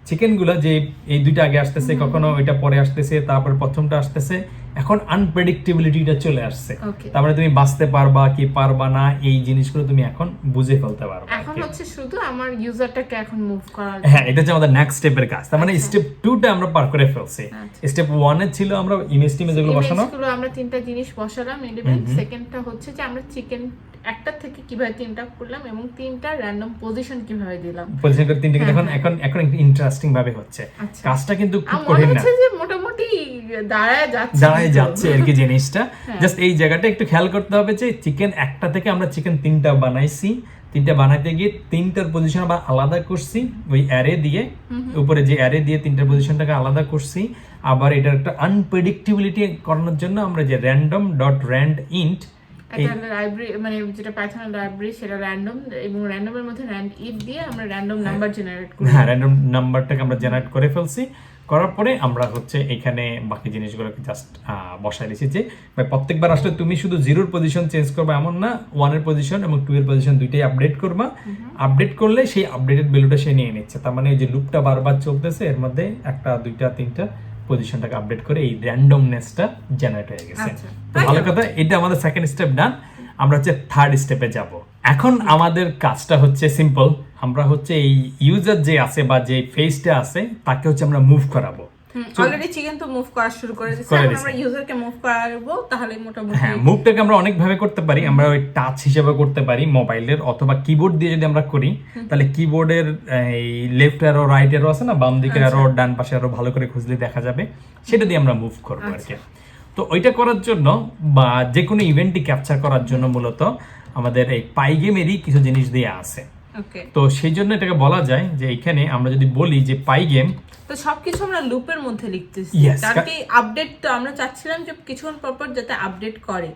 চিকেনগুলো যে এই দুইটা আগে আসতেছে, কখনো ওইটা পরে আসতেছে, তারপর প্রথমটা আসতেছে, এখন আনপ্রেডিক্টেবিলিটিটা চলে আসছে। তারপরে তুমি বাঁচতে পারবা কি পারবা না এই জিনিসগুলো তুমি এখন বুঝে ফেলতে পারবা। এখন হচ্ছে শুধু আমার ইউজারটাকে এখন মুভ করা। হ্যাঁ, এটা হচ্ছে আমাদের নেক্সট স্টেপের কাজ। তার মানে স্টেপ 2 টা আমরা পার করে ফেলছি। স্টেপ 1 এ ছিল আমরা ইমেজ যেগুলো বসানো, আমরা তিনটা জিনিস বসালাম এলিমেন্ট। সেকেন্ডটা হচ্ছে যে আমরা চিকেন একটা থেকে কিভাবে তিনটা করলাম এবং তিনটা র্যান্ডম পজিশন কিভাবে দিলাম, পজিশন করে তিনটাকে এখন এখন একটু ইন্টারেস্টিং ভাবে হচ্ছে। কাজটা কিন্তু খুব কঠিন না, যে মোটামুটি দাঁড়ায় যাচ্ছে আর কি জিনিসটা। জাস্ট এই জায়গাটা একটু খেয়াল করতে হবে যে চিকেন একটা থেকে আমরা চিকেন তিনটা বানাইছি, তিনটা বানাইতে গিয়ে তিনটার পজিশন আবার আলাদা করছি ওই অ্যারে দিয়ে, উপরে যে অ্যারে দিয়ে তিনটার পজিশনটাকে আলাদা করছি। আবার এটার একটা আনপ্রেডিক্টেবিলিটি করানোর জন্য আমরা যে random.randint লাইব্রেরি মানে যেটা পাইথনের লাইব্রেরি সেটা র্যান্ডম, এবং র্যান্ডমের মধ্যে র্যান্ড ইফ দিয়ে আমরা র্যান্ডম নাম্বার জেনারেট করি। হ্যাঁ, র্যান্ডম নাম্বারটাকে আমরা জেনারেট করে ফেলছি। করার পরে আমরা হচ্ছে এখানে বাকি জিনিসগুলোকে জাস্ট বসাই দিয়েছি যে প্রত্যেকবার আসলে তুমি শুধু 0 এর পজিশন চেঞ্জ করবে এমন না, 1 এর পজিশন এবং 2 এর পজিশন দুইটাই আপডেট করবা। আপডেট করলে সেই আপডেটেড ভ্যালুটা সে নিয়ে নিচ্ছে। তার মানে এই যে লুপটা বারবার চলতেছে, এর মধ্যে একটা দুইটা তিনটা পজিশনটাকে আপডেট করে এই র্যান্ডমনেসটা জেনারেট হয়ে গেছে। তো ভালো কথা, এটা আমাদের সেকেন্ড স্টেপ ডান। আমরা হচ্ছে থার্ড স্টেপে যাব। এখন আমাদের কাজটা হচ্ছে সিম্পল। আমরা হচ্ছে এই ইউজার যে আছে বা যে ফেসটা আছে তাকে হচ্ছে আমরা মুভ করাবো। অলরেডি চিকেন তো মুভ করা শুরু করে দিয়েছে, আমরা ইউজারকে মুভ করাবো। তাহলে মোটামুটি হ্যাঁ, মুভটাকে আমরা অনেক ভাবে করতে পারি। আমরা ওই টাচ হিসেবে করতে পারি মোবাইলের, অথবা কিবোর্ড দিয়ে যদি আমরা করি তাহলে কিবোর্ডের এই লেফট অ্যারো রাইট অ্যারো আছে না, বাম দিকের অ্যারো ডান পাশে অ্যারো ভালো করে খুঁজলে দেখা যাবে, সেটা দিয়ে আমরা মুভ করবো আর কি। তো ওইটা করার জন্য বা যে কোনো ইভেন্টই ক্যাপচার করার জন্য মূলত আমাদের এই পাইগেমেরই কিছু জিনিস দেয়া আছে। তো সেই জন্য এটাকে বলা যায় যে এখানে আমরা যদি বলি যে পাইগেম, তো সবকিছু আমরা লুপের মধ্যে লিখতেছি, তারপরে আপডেট তো আমরা চাচ্ছিলাম যে কিছুক্ষণ পর পর যাতে আপডেট করে।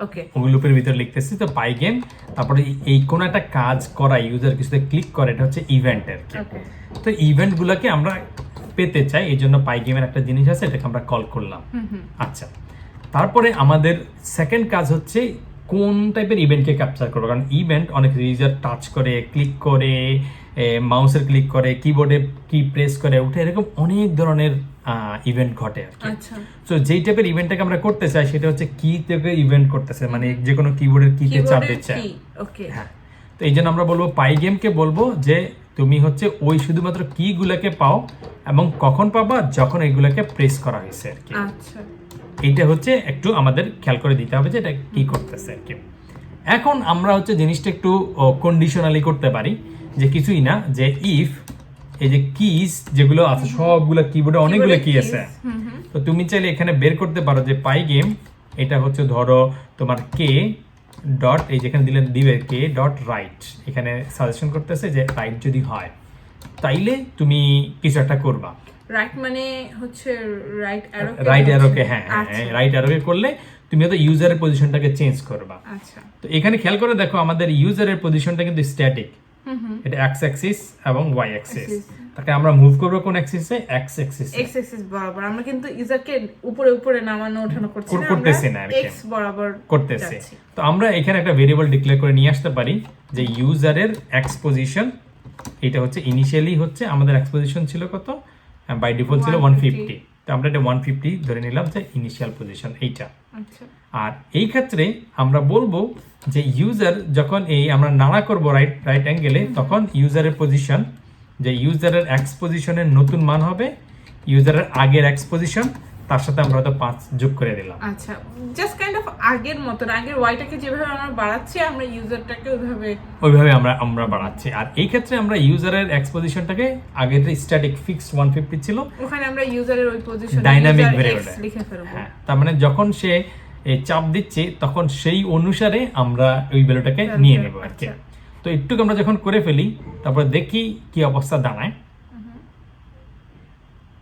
ওকে, ওই লুপের ভিতর লিখতেছি। তো পাইগেম, তারপরে এই কোন একটা কাজ করা ইউজার কিছুতে ক্লিক করে, এটা হচ্ছে ইভেন্ট আর কি। তো ইভেন্টগুলোকে আমরা পেতে চাই, এই জন্য পাইগেমের একটা জিনিস আছে, এটাকে আমরা কল করলাম। আচ্ছা, তারপরে আমাদের সেকেন্ড কাজ হচ্ছে কোন টাইপের ইভেন্টকে ক্যাপচার করবো। কারণ ইভেন্ট অনেক ইউজার টাচ করে, ক্লিক করে, মাউসের ক্লিক করে, কিবোর্ডে কি প্রেস করে উঠে, এরকম অনেক ধরনের ইভেন্ট ঘটে আর কি। তো যেই টাইপের ইভেন্টটাকে আমরা করতে চাই সেটা হচ্ছে কি থেকে ইভেন্ট করতেছে, মানে যে কোনো কিবোর্ডের কিতে চাপ দিচ্ছে। হ্যাঁ, তো এই জন্য আমরা বলবো পাইগেমকে বলবো যে তুমি হচ্ছে ওই শুধুমাত্র কি গুলাকে পাও এবং কখন পাবা, যখন এইগুলাকে প্রেস করা হয়েছে আর কি। এইটা হচ্ছে একটু আমাদের খেয়াল করে দিতে হবে যে এটা কি করতেছে আর কি। এখন আমরা হচ্ছে জিনিসটা একটু কন্ডিশনালি করতে পারি, যে কিছুই না, যে ইফ এই যে কিজ যেগুলো আছে সবগুলো কিবোর্ডে অনেকগুলো কি আছে, তো তুমি চাইলে এখানে বের করতে পারো যে পাইগেম এটা হচ্ছে ধরো তোমার কে ডট, এই যেখানে দিবে কে ডট রাইট, এখানে সাজেশন করতেছে যে রাইট যদি হয় তাইলে তুমি কিছু একটা করবা। রাইট মানে হচ্ছে রাইট অ্যারোকে, হ্যাঁ রাইট অ্যারোকে করলে তুমি হয়তো ইউজারের পজিশনটাকে চেঞ্জ করবা। আচ্ছা, তো এখানে খেয়াল করে দেখো আমাদের ইউজারের পজিশনটা কিন্তু স্ট্যাটিক, এটা এক্স অ্যাক্সিস এবং ওয়াই অ্যাক্সিস। তাকে আমরা মুভ করব কোন অ্যাক্সিসে? এক্স অ্যাক্সিস বরাবর। আমরা কিন্তু ইউজারকে উপরে উপরে নামানো ওঠানো করতেছি না, এক্স বরাবর করতেছি। তো আমরা এখানে একটা ভেরিয়েবল ডিক্লেয়ার করে নিয়ে আসতে পারি যে ইউজারের এক্স পজিশন, এটা হচ্ছে ইনিশিয়ালি হচ্ছে আমাদের এক্স পজিশন ছিল কত, বাই ডিফল্ট ছিল 150। তো আমরা এটা 150 ধরে নিলাম যে ইনিশিয়াল পজিশন এইটা। আর এই ক্ষেত্রে আমরা বলবো যে ইউজার যখন এই আমরা নাড়া করব রাইট অ্যাঙ্গেলে, তখন ইউজারের পজিশন, যে ইউজারের এক্স পজিশনের নতুন মান হবে ইউজারের আগের এক্স পজিশন, তার সাথে আমরা হয়তো 5 যোগ করে দিলাম। আচ্ছা, জাস্ট কাইন্ড অফ আগের মতন, আগের ওয়াইটাকে যেভাবে আমরা বাড়াচ্ছি আমরা ইউজারটাকে ওইভাবে আমরা বাড়াচ্ছি। আর এই ক্ষেত্রে আমরা ইউজারের এক্স পজিশনটাকে আগের যে স্ট্যাটিক ফিক্সড 150 ছিল, ওখানে আমরা ইউজারের ওই পজিশন ডাইনামিক ভেরিয়েবল লিখে ফেলবো। হ্যাঁ, তার মানে যখন সে চাপ দিচ্ছে তখন সেই অনুসারে আমরা ওই ভ্যালুটাকে নিয়ে নেব আর কি। তো একটু আমরা যখন করে ফেলি তারপর দেখি কি অবস্থা দাঁড়ায়।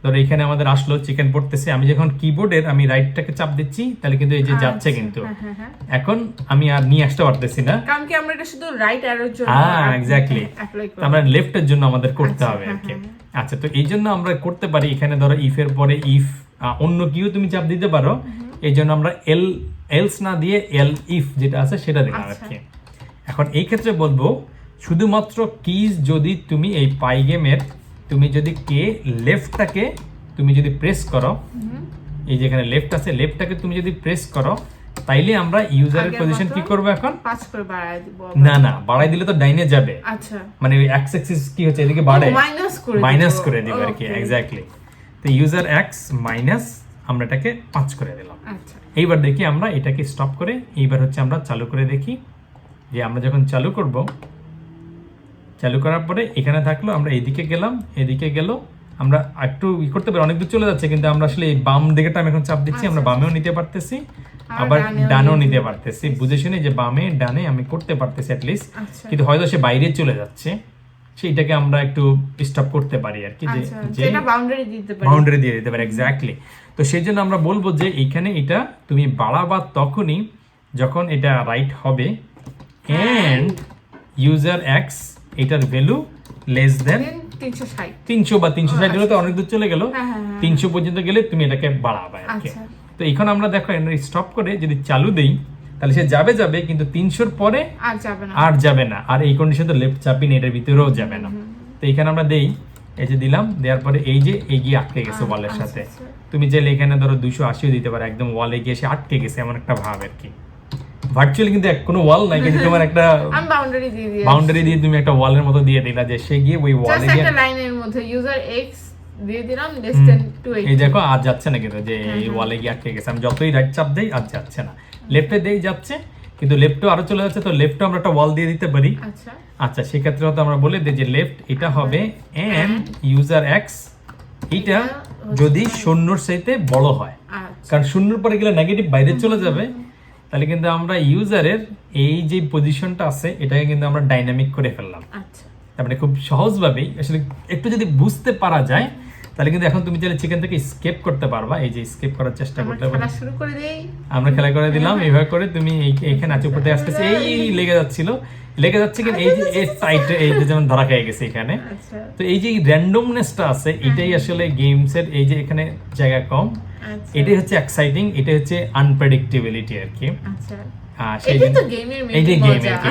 ধরো এখানে আমাদের আসলো চিকেন পড়তেছে, আমি যখন কিবোর্ডের আমি রাইটটাকে চাপ দিচ্ছি তাহলে কিন্তু এই যে যাচ্ছে, কিন্তু এখন আমি আর নিয়ে আসতে পারতেছি না, কারণ কি আমরা এটা শুধু রাইট অ্যারোর জন্য, হ্যাঁ এক্স্যাক্টলি, আমরা লেফটের জন্য আমাদের করতে হবে আর কি। আচ্ছা, তো এই জন্য আমরা করতে পারি এখানে ধরো ইফ এর পরে ইফ অন্য কিউ তুমি চাপ দিতে পারো, এই জন্য আমরা এলস না দিয়ে এল ইফ যেটা আছে সেটা দিলাম আর কি। এখন এই ক্ষেত্রে বলবো শুধুমাত্র কিজ যদি তুমি এই পাইগেমের তুমি যদি কে লেফটটাকে তুমি যদি প্রেস করো, এই যেখানে লেফট আছে, লেফটটাকে তুমি যদি প্রেস করো, তাইলে আমরা ইউজারের পজিশন কি করব এখন? 5 করে বাড়ায় দিব। না বাড়াই দিলে তো ডাইনে যাবে। আচ্ছা, মানে ওই এক্স অ্যাক্সিস কি হচ্ছে, এদিকে বাড়ে, মাইনাস করে দিব আর কি। এক্স্যাক্টলি। তো ইউজার এক্স মাইনাস আমরা এটাকে 5 করে দিলাম। আচ্ছা, এইবার দেখি আমরা এটাকে স্টপ করে, এইবার হচ্ছে আমরা চালু করে দেখি যে আমরা যখন চালু করব, চালু করার পরে এখানে থাকলো, আমরা এদিকে গেলাম, এদিকে গেল, আমরা একটু করতে পারি, অনেক দূর চলে যাচ্ছে, কিন্তু আমরা আসলে এই বাম দিকেটা আমি এখন চাপ দিচ্ছি, আমরা বামেও নিতে পারতেছি, আবার ডানেও নিতে পারতেছি, বুঝে শুনে যে বামে ডানে আমি করতে পারতেছি অ্যাটলিস্ট। কিন্তু হয়তো সে বাইরে চলে যাচ্ছে, সেইটাকে আমরা একটু স্টপ করতে পারি আর কি, যে বাউন্ডারি দিয়ে দিতে পারি। এক্স্যাক্টলি। তো সেই জন্য আমরা বলবো যে এইখানে এটা তুমি বাড়াবা তখনই যখন এটা রাইট হবে, এন্ড ইউজার এক্স এটার ভ্যালু লেস দেন 300 বা 360 গেলে তো অনেক দূর চলে গেল, 300 পর্যন্ত গেলে তুমি এটাকে বাড়াবা আর কি। তো এখন আমরা দেখো স্টপ করে যদি চালু দেই, তাহলে সে যাবে, কিন্তু 300 পরে আর যাবে না, আর এই কন্ডিশন তো লেফট চাপি না, এটার ভিতরেও যাবে না। তো এখানে আমরা দেই, এই যে দিলাম, দেওয়ার পরে এই যে এগিয়ে আটকে গেছে ওয়ালের সাথে। তুমি চাইলে এখানে ধরো 280 দিতে পারো, একদম ওয়ালে গিয়ে সে আটকে গেছে এমন একটা ভাব আর কি। ভার্চুয়ালি কিন্তু কোনো ওয়াল নাই, কিন্তু তোমার একটা বাউন্ডারি দিয়ে তুমি একটা ওয়ালের মতো দিয়ে দিলা, যে সে গিয়ে ওই ওয়ালে গিয়ে একটা লাইনের মধ্যে ইউজার এক্স দিয়ে দিলাম লেস দেন 280। এই দেখো আর যাচ্ছে না, কিন্তু যে এই ওয়ালে গিয়ে আটকে গেছে। আমি যতই রাইট চাপ দেই আর যাচ্ছে না, লেফটে দেই যাচ্ছে, কিন্তু লেফটও আরো চলে যাচ্ছে। তো লেফটে আমরা একটা ওয়াল দিয়ে দিতে পারি। আচ্ছা, সেক্ষেত্রে হয়তো আমরা বলে দিই যে লেফট এটা হবে এন্ড ইউজার এক্স এটা যদি 0-র চাইতে বড় হয়, কারণ 0-র পরে গেলে নেগেটিভ বাইরে চলে যাবে, তাহলে কিন্তু আমরা ইউজারের এই যে পজিশনটা আছে এটাকে কিন্তু আমরা ডাইনামিক করে ফেললাম। তারপরে খুব সহজভাবেই আসলে একটু যদি বুঝতে পারা যায়, তাহলে কিন্তু এখন তুমি চাইলে চিকেন থেকে স্কেপ করতে পারবা। এই যে স্কেপ করার চেষ্টা করতে পারবা, আমরা খেলা করে দিলাম এইভাবে করে। তুমি এইখানে আছে উপরে আসতেছে, এই লেগে যাচ্ছে কিন্তু এই যে এই সাইড এই যে যেমন ধরা খেয়ে গেছে এখানে। তো এই যে র্যান্ডমনেসটা আছে, এটাই আসলে গেমস এর এই যে এখানে জায়গা কম, এটাই হচ্ছে এক্সাইটিং, এটা হচ্ছে আনপ্রেডিক্টেবিলিটি আর কি।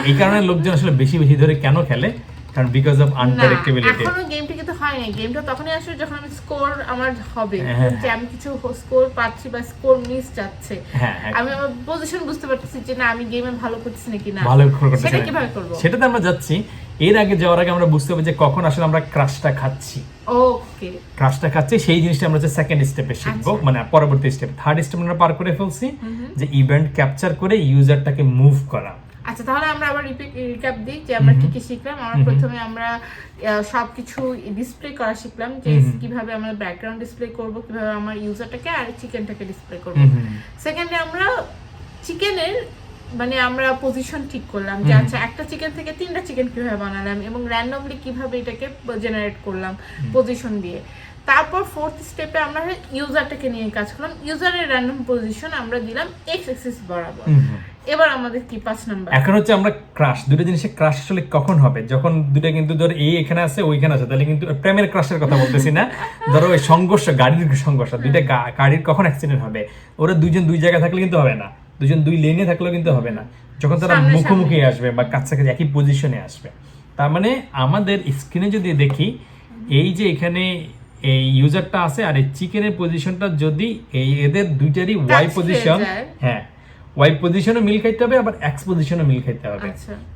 এই কারণে লোকজন আসলে বেশি ধরে কেন খেলে, কারণ বিকজ অফ আনপ্রেডিক্টেবিলিটি। এখনো গেমটা কিন্তু হয়নি, গেমটা তখনই আসলে যখন আমি স্কোর আমার হবে, যে আমি কিছু স্কোর পাচ্ছি বা স্কোর মিস যাচ্ছে, আমি আমার পজিশন বুঝতে পারতেছি যে না আমি গেমে ভালো করতেছি নাকি না, ভালো করতেছি, সেটা কিভাবে করব, সেটাতে আমরা যাচ্ছি। এর আগে যাওয়ার আগে আমরা বুঝতে হবে যে কখন আসলে আমরা ক্রাশটা খাচ্ছি। ওকে, ক্রাশটা খাচ্ছি সেই জিনিসটা আমরা হচ্ছে সেকেন্ড স্টেপে শিখবো, মানে পরবর্তী স্টেপ। থার্ড স্টেপ আমরা পার করে ফেলছি, যে ইভেন্ট ক্যাপচার করে ইউজারটাকে মুভ করা। আচ্ছা, তাহলে আমরা আবার রিক্যাপ দিই যে আমরা কি কি শিখলাম। আমরা প্রথমে আমরা সবকিছু ডিসপ্লে করা শিখলাম, যে কিভাবে আমরা ব্যাকগ্রাউন্ড ডিসপ্লে করব, কিভাবে আমার ইউজারটাকে আর চিকেনটাকে ডিসপ্লে করব। সেকেন্ডে আমরা চিকেনের মানে আমরা পজিশন ঠিক করলাম, যে আচ্ছা একটা চিকেন থেকে 3টা চিকেন কিভাবে বানালাম এবং র্যান্ডমলি কিভাবে এটাকে জেনারেট করলাম পজিশন দিয়ে। তারপর ফোর্থ স্টেপে আমরা ইউজারটাকে নিয়ে কাজ করলাম, ইউজারের র্যান্ডম পজিশন আমরা দিলাম এক্স অ্যাক্সিস বরাবর। এবার আমাদের কি 5 নাম্বার, এখন হচ্ছে আমরা ক্রাশ, দুটো জিনিসের ক্রাশ আসলে কখন হবে, যখন দুটো কিন্তু ধর এই এখানে আছে ওইখানে আছে, তাহলে কিন্তু প্রেমের ক্রাশের কথা বলতেছি না, ধরো ওই সংঘর্ষ, গাড়ির সংঘর্ষ, দুইটা গাড়ির কখন অ্যাক্সিডেন্ট হবে, ওরা দুইজন দুই জায়গায় থাকলে কিন্তু হবে না, দুজন দুই লেনে থাকলেও কিন্তু হবে না, যখন তারা মুখোমুখি আসবে বা কাছাকাছি একই পজিশনে আসবে। তার মানে আমাদের স্ক্রিনে যদি দেখি, এই যে এখানে এই ইউজারটা আছে আর এই চিকেনের পজিশনটা যদি এই এদের দুইটারই ওয়াই পজিশন, হ্যাঁ ওয়াই পজিশনও মিল খাইতে হবে, আবার এক্স পজিশনও মিল খাইতে হবে।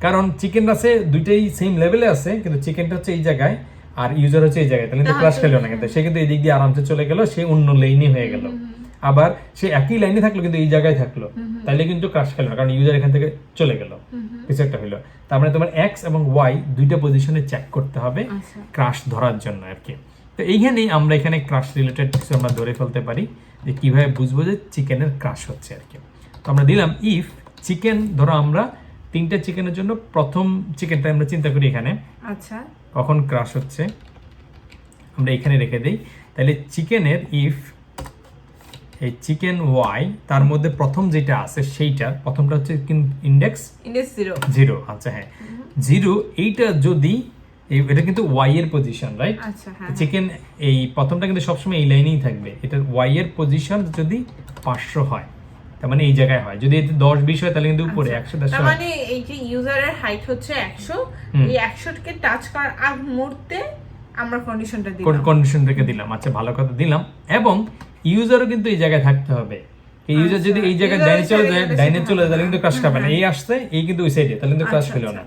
কারণ চিকেন আছে দুইটাই সেম লেভেলে আছে, কিন্তু চিকেনটা হচ্ছে এই জায়গায় আর ইউজার হচ্ছে এই জায়গায়, তাহলে কিন্তু ক্লাস খেলো না, কিন্তু সে কিন্তু এই দিক দিয়ে আরামসে চলে গেল, সে অন্য লেইনে হয়ে গেল। আবার সে একই লাইনে থাকলো কিন্তু এই জায়গায় থাকলো, তাহলে কিন্তু ক্রাশ খেলো না, কারণ ইউজার এখান থেকে চলে গেল, কিছু একটা হলো। তার মানে তোমার এক্স এবং ওয়াই দুইটা পজিশনে চেক করতে হবে ক্রাশ ধরার জন্য আর কি। তো এইখানেই আমরা এখানে ক্রাশ রিলেটেড কিছু আমরা ধরে ফেলতে পারি, যে কিভাবে বুঝবো যে চিকেনের ক্রাশ হচ্ছে আর কি। তো আমরা দিলাম ইফ চিকেন, ধরো আমরা 3টা চিকেনের জন্য প্রথম চিকেনটা আমরা চিন্তা করি এখানে, আচ্ছা কখন ক্রাশ হচ্ছে আমরা এখানে রেখে দেই। তাহলে চিকেনের ইফ এই চিকেন ওয়াই তার মধ্যে প্রথম যেটা আছে সেইটার প্রথমটা হচ্ছে ইন্ডেক্স 0। আচ্ছা হ্যাঁ 0, এইটা যদি এটা কিন্তু ওয়াই এর পজিশন, রাইট? চিকেন এই প্রথমটা কিন্তু সবসময় এই লাইনেই থাকবে, এটার ওয়াই এর পজিশন যদি 500 হয়, তার মানে এই জায়গায় হয়। যদি এতে 10-20 হয় তাহলে কিন্তু উপরে 110। তার মানে এই যে ইউজারের হাইট হচ্ছে 100, এই 100 কে টাচ করার আগ মুহূর্তে আমরা কন্ডিশনটা দিলাম, কন্ডিশন রেখে দিলাম। আচ্ছা, ভালো কথা দিলাম। এবং ইউজারও কিন্তু এই জায়গায় থাকতে হবে। এই ইউজার যদি এই জায়গায় ডাইনে চলে যায় তাহলে কিন্তু ক্রাশ খাবে না। এই আসছে, এই কিন্তু ওই সাইডে, তাহলে কিন্তু ক্রাশ খেলো না।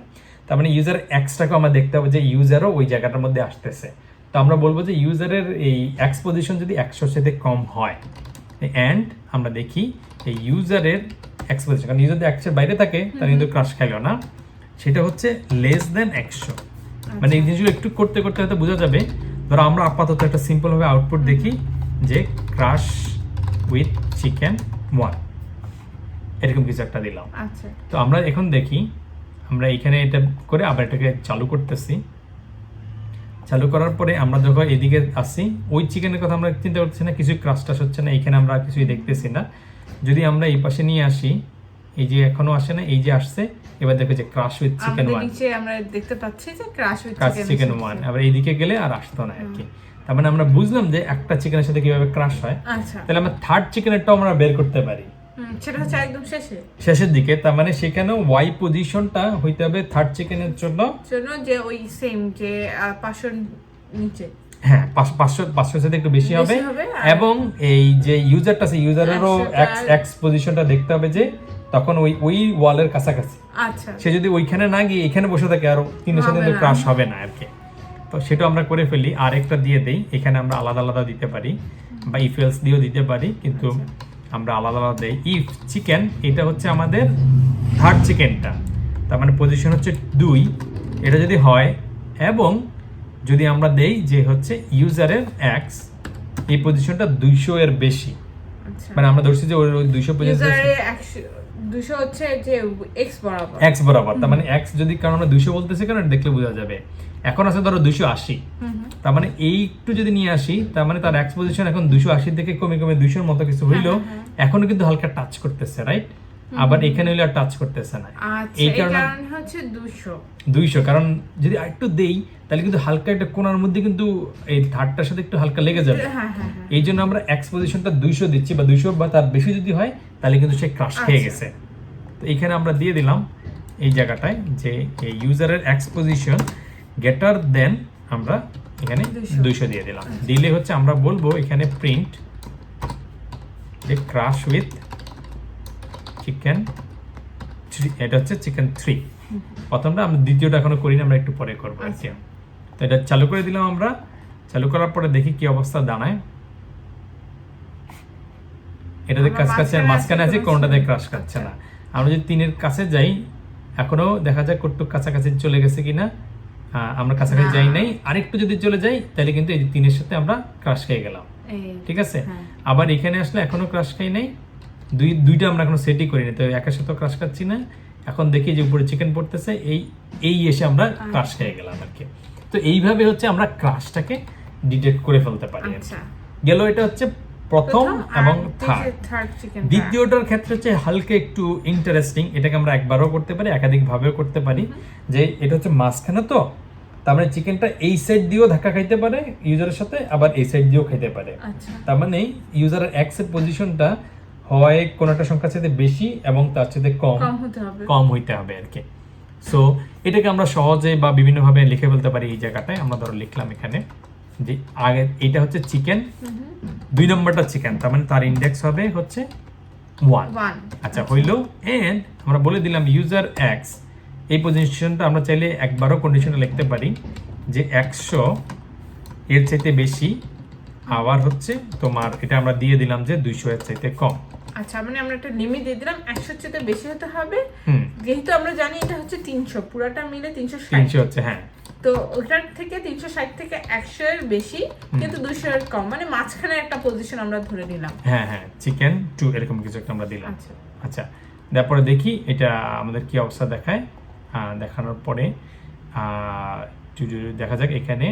তার মানে ইউজার এক্সটাকে আমরা দেখতে হবে যে ইউজারও ওই জায়গাটার মধ্যে আসতেছে। তো আমরা বলবো যে ইউজারের এই এক্স পজিশন যদি 100 সাথে কম হয়, এন্ড আমরা দেখি এই ইউজারের এক্স পজিশন, কারণ ইউজার যদি 100 এর বাইরে থাকে তাহলে কিন্তু ক্রাশ খাইলো না, সেটা হচ্ছে লেস দেন 100। মানে এই জিনিসগুলো একটু করতে করতে হয়তো বোঝা যাবে। ধরো আমরা আপাতত একটা সিম্পল ভাবে আউটপুট দেখি যে ক্রাশ উইথ চিকেন 1, এরকম কিছু একটা দিলাম। আচ্ছা, তো আমরা এখন দেখি, আমরা এখানে এটা করে আবার এটাকে চালু করতেছি। চালু করার পরে আমরা যখন এদিকে আসি, ওই চিকেনের কথা আমরা চিন্তা করতেছি না, কিছুই ক্রাশ টাশ হচ্ছে না, এখানে আমরা কিছুই দেখতেছি না। যদি আমরা এই পাশে নিয়ে আসি, এই যে এখনো আসে না, এই যে আসছে, এবার দেখো যে ক্রাশ উইথ চিকেন 1, নিচে আমরা দেখতে পাচ্ছি যে ক্রাশ উইথ চিকেন 1। আবার এইদিকে গেলে আর আসতো না আর কি। তার মানে আমরা বুঝলাম যে একটা চিকেনের সাথে কিভাবে ক্রাশ হয়। আচ্ছা, তাহলে আমরা থার্ড চিকেনেরটাও আমরা বের করতে পারি, সেটা হচ্ছে একদম শেষের দিকে। তার মানে সেখানে ওয়াই পজিশনটা হইতে হবে থার্ড চিকেনের জন্য যে ওই সেম যে 500 নিচে, হ্যাঁ 500 সাথে একটু বেশি হবে। এবং এই যে ইউজারটা আছে, ইউজারেরও এক্স পজিশনটা দেখতে হবে যে তখন ওই ওয়ালের কাছাকাছি। আচ্ছা, সে যদি ওইখানে না গিয়ে এখানে বসে থাকে আর তিনের সাথে কিন্তু ক্রাশ হবে না আর কি। তো সেটা আমরা করে ফেলি, আর একটা দিয়ে দেই। এখানে আমরা আলাদা আলাদা দিতে পারি বা ইফ এলস দিয়েও দিতে পারি, কিন্তু আমরা আলাদা আলাদা দেই। ইফ চিকেন, এটা হচ্ছে আমাদের থার্ড চিকেনটা, তার মানে পজিশন হচ্ছে 2, এটা যদি হয়, এবং যদি আমরা দেই যে হচ্ছে ইউজারের এক্স, এই পজিশনটা 200 এর বেশি, মানে আমরা ধরছি যে ওই 200 পজিশন 200 হচ্ছে যে এক্স বরাবর, তার মানে এক্স যদি, কারণ আমরা 200 বলতেছি কারণ দেখলে বোঝা যাবে। এখন আছে ধরো 280, তার মানে এই একটু যদি নিয়ে আসি, তার মানে তার এক্স পজিশন এখন 280 থেকে কমে কমে 200 এর মতো কিছু হইলো, এখনো কিন্তু হালকা টাচ করতেছে, রাইট? আবার এখানে হইলে আর টাচ করতেছে না, এই কারণে হচ্ছে 200, কারণ যদি আরেকটু দেই তাহলে কিন্তু হালকা একটা কোণার মধ্যে কিন্তু এই থার্ডটার সাথে একটু হালকা লেগে যাবে। এই জন্য আমরা এক্স পজিশনটা 200 দিচ্ছি, বা 200 বা তার বেশি যদি হয় তাহলে কিন্তু সে ক্রাশ খেয়ে গেছে। তো এখানে আমরা দিয়ে দিলাম এই জায়গাটায় যে এই ইউজারের এক্স পজিশন গ্রেটার দেন, আমরা এখানে 200 দিয়ে দিলাম। দিলে হচ্ছে আমরা বলবো এখানে প্রিন্ট যে ক্রাশ উইথ চিকেন 3, এটা হচ্ছে চিকেন 3। প্রথমটা আমরা, দ্বিতীয়টা এখনো করি না, আমরা একটু পরে করবো। আচ্ছা, তো এটা চালু করে দিলাম আমরা। চালু করার পরে দেখি কি অবস্থা দাঁড়ায়। এটাতে কাজ কাছে মাঝখানে আছে, কোনটাতে ক্রাশ খাচ্ছে না। আমরা যদি 3 এর কাছে যাই, এখনো দেখা যায় কতটুকু কাছাকাছি চলে গেছে কিনা। আমরা কাছাকাছি যাই নাই, আরেকটু যদি চলে যাই তাহলে কিন্তু এই 3 এর সাথে আমরা ক্রাশ খেয়ে গেলাম, ঠিক আছে? আবার এখানে আসলে এখনো ক্রাশ খাই নাই, দুইটা আমরা এখনো সেটই করিনি, তো একের সাথে ক্রাশ খাচ্ছি না। এখন দেখি যে উপরে চিকেন পড়তেছে, এই এসে আমরা ক্রাশ খেয়ে গেলাম আর কি। তো এইভাবে হচ্ছে আমরা ক্রাশটাকে ডিটেক্ট করে ফেলতে পারি। গেল, এটা হচ্ছে প্রথম এবং থার্ড। দ্বিতীয়টার ক্ষেত্রে হচ্ছে হালকা একটু ইন্টারেস্টিং, এটাকে আমরা একবারও করতে পারি, একাধিক ভাবেও করতে পারি। যে এটা হচ্ছে মাঝখানে, তো তার মানে চিকেনটা এই সাইড দিয়েও ধাক্কা খাইতে পারে ইউজারের সাথে, আবার এই সাইড দিয়েও খাইতে পারে। তার মানে ইউজারের এক্স এর পজিশনটা হয় কোন একটা সংখ্যার সাথে বেশি এবং তার সাথে কম হইতে হবে আর কি। সো এটাকে আমরা সহজে বা বিভিন্ন ভাবে লিখে ফেলতে পারি। এই জায়গাটায় আমরা ধরো লিখলাম এখানে যে আগে এটা হচ্ছে চিকেন, 2 নম্বরটা চিকেন, তার মানে তার ইন্ডেক্স হবে হচ্ছে 1। আচ্ছা, হইলো। এন্ড আমরা বলে দিলাম ইউজার এক্স, এই পজিশনটা আমরা চাইলে একবারও কন্ডিশনে লিখতে পারি যে 100 এর চাইতে বেশি, আবার হচ্ছে তোমার এটা আমরা দিয়ে দিলাম যে 200 এর চাইতে কম। আচ্ছা, মানে আমরা একটা লিমিট দিয়ে দিলাম 100 এর চেয়ে বেশি হতে হবে, যেহেতু আমরা জানি এটা হচ্ছে 300, পুরাটা মিলে 360 হচ্ছে। হ্যাঁ, তো ওটার থেকে 360 থেকে 100 এর বেশি, কিন্তু 200 এর কম, মানে মাঝখানে একটা পজিশন আমরা ধরে নিলাম। হ্যাঁ, চিকেন 2 এরকম কিছু একটা আমরা দিলাম। আচ্ছা, তারপরে দেখি এটা আমাদের কি অবস্থা দেখায়। দেখানোর পরে দেখা যাক, এখানে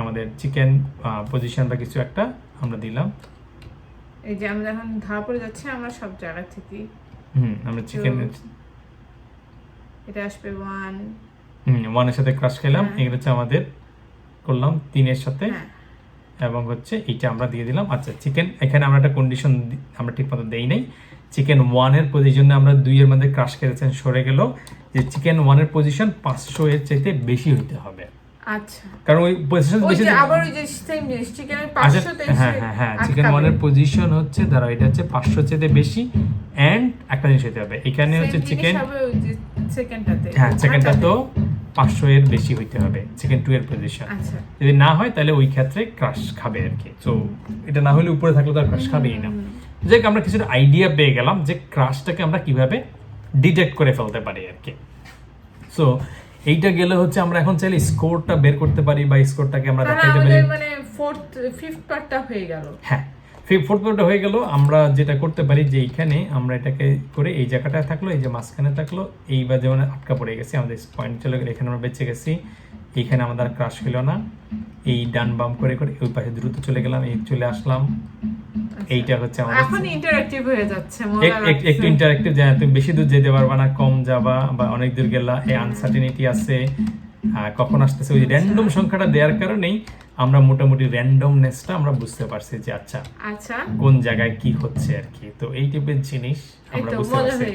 আমাদের চিকেন পজিশন বা কিছু একটা আমরা দিলাম। এই যে আমরা এখন ধরা পড়ে যাচ্ছে আমরা সব জায়গা থেকে, আমরা চিকেন, এটা আসবে 1 এর সাথে ক্রাশ খেলাম, এগুলো হচ্ছে আমাদের করলাম 3 এর সাথে, এবং হচ্ছে এইটা আমরা দিয়ে দিলাম। আচ্ছা, চিকেন এখানে আমরা একটা কন্ডিশন আমরা ঠিকমতো দেই নাই। চিকেন 1 এর পজিশনে আমরা 2 এর মধ্যে ক্রাশ খেয়েছেন, সরে গেল যে চিকেন 1 এর পজিশন 500 এর চাইতে বেশি হইতে হবে। আচ্ছা, কারণ ওই পজিশন ওই বেশি যে আবার ওই যে সেম জিনিস চিকেনের আচ্ছা 500 তে হ্যাঁ হ্যাঁ হ্যাঁ চিকেন ওয়ানের পজিশন হচ্ছে ধরো এটা হচ্ছে 500 চেয়ে বেশি এন্ড একটা জিনিস হতে হবে এখানে হচ্ছে চিকেন সেকেন্ডটাতে, হ্যাঁ সেকেন্ডটা তো 500 এর বেশি হইতে হবে চিকেন 2 এর পজিশন। আচ্ছা, যদি না হয় তাহলে ওই ক্ষেত্রে ক্রাশ খাবে আর কি। তো এটা না হলে উপরে থাকলে তো আর ক্রাশ খাবেই না। যাই হোক আমরা কিছুটা আইডিয়া পেয়ে গেলাম যে ক্রাশটাকে আমরা কিভাবে ডিটেক্ট করে ফেলতে পারি আর কি। সো এইটা গেলে হচ্ছে আমরা এখন চাইলে স্কোরটা বের করতে পারি বা স্কোরটাকে আমরা দেখাইতে পারি। মানে ফিফথ পার্টটা হয়ে গেল। হ্যাঁ ফোর্থ পার্টটা হয়ে গেল। আমরা যেটা করতে পারি যে এইখানে আমরা এটাকে করে এই জায়গাটায় থাকলো, এই যে মাঝখানে থাকলো, এইবার যেমন আটকা পড়ে গেছি আমাদের পয়েন্ট চলে গেলে এখানে আমরা বেঁচে গেছি, এইখানে আমাদের ক্রাশ হলো না, এই ডান বাম করে করে ওই পাশে দ্রুত চলে গেলাম, এই চলে আসলাম। এইটা হচ্ছে আমাদের এখন ইন্টারঅ্যাক্টিভ হয়ে যাচ্ছে, একটু ইন্টারঅ্যাক্টিভ, যে তুমি বেশি দূর যেতে পারবা না, কম যাবা বা অনেক দূর গেলা, এই আনসার্টেনিটি আছে কখন আসতেছে। ওই র্যান্ডম সংখ্যাটা দেওয়ার কারণেই আমরা মোটামুটি র্যান্ডমনেসটা আমরা বুঝতে পারছি যে আচ্ছা আচ্ছা কোন জায়গায় কি হচ্ছে আর কি। তো এই টাইপের জিনিস আমরা বুঝতে পারছি।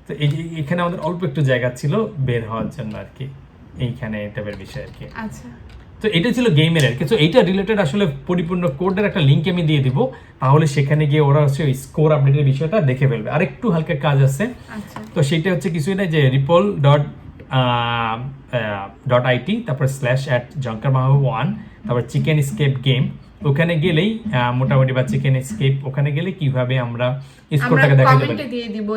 তো এই এখানে আমাদের অল্প একটু জায়গা ছিল বের হওয়ার জন্য আর কি, এইখানে টাইপের বিষয় আর কি। আচ্ছা তো এটা ছিল গেমের আর কি। তো এইটা রিলেটেড আসলে পরিপূর্ণ কোডের একটা লিংক আমি দিয়ে দিব, তাহলে সেখানে গিয়ে ওরা হচ্ছে ওই স্কোর আপডেটের বিষয়টা দেখে ফেলবে। আর একটু হালকা কাজ আছে, তো সেটা হচ্ছে কিছুই না, যে ripple.it তারপর /@junkermahabu1 তারপর চিকেন স্কেপ গেম, ওখানে গেলেই মোটামুটি বা চিকেন স্কেপ ওখানে গেলে কিভাবে আমরা স্কোরটাকে দেখাতে পারি দিয়ে দিব,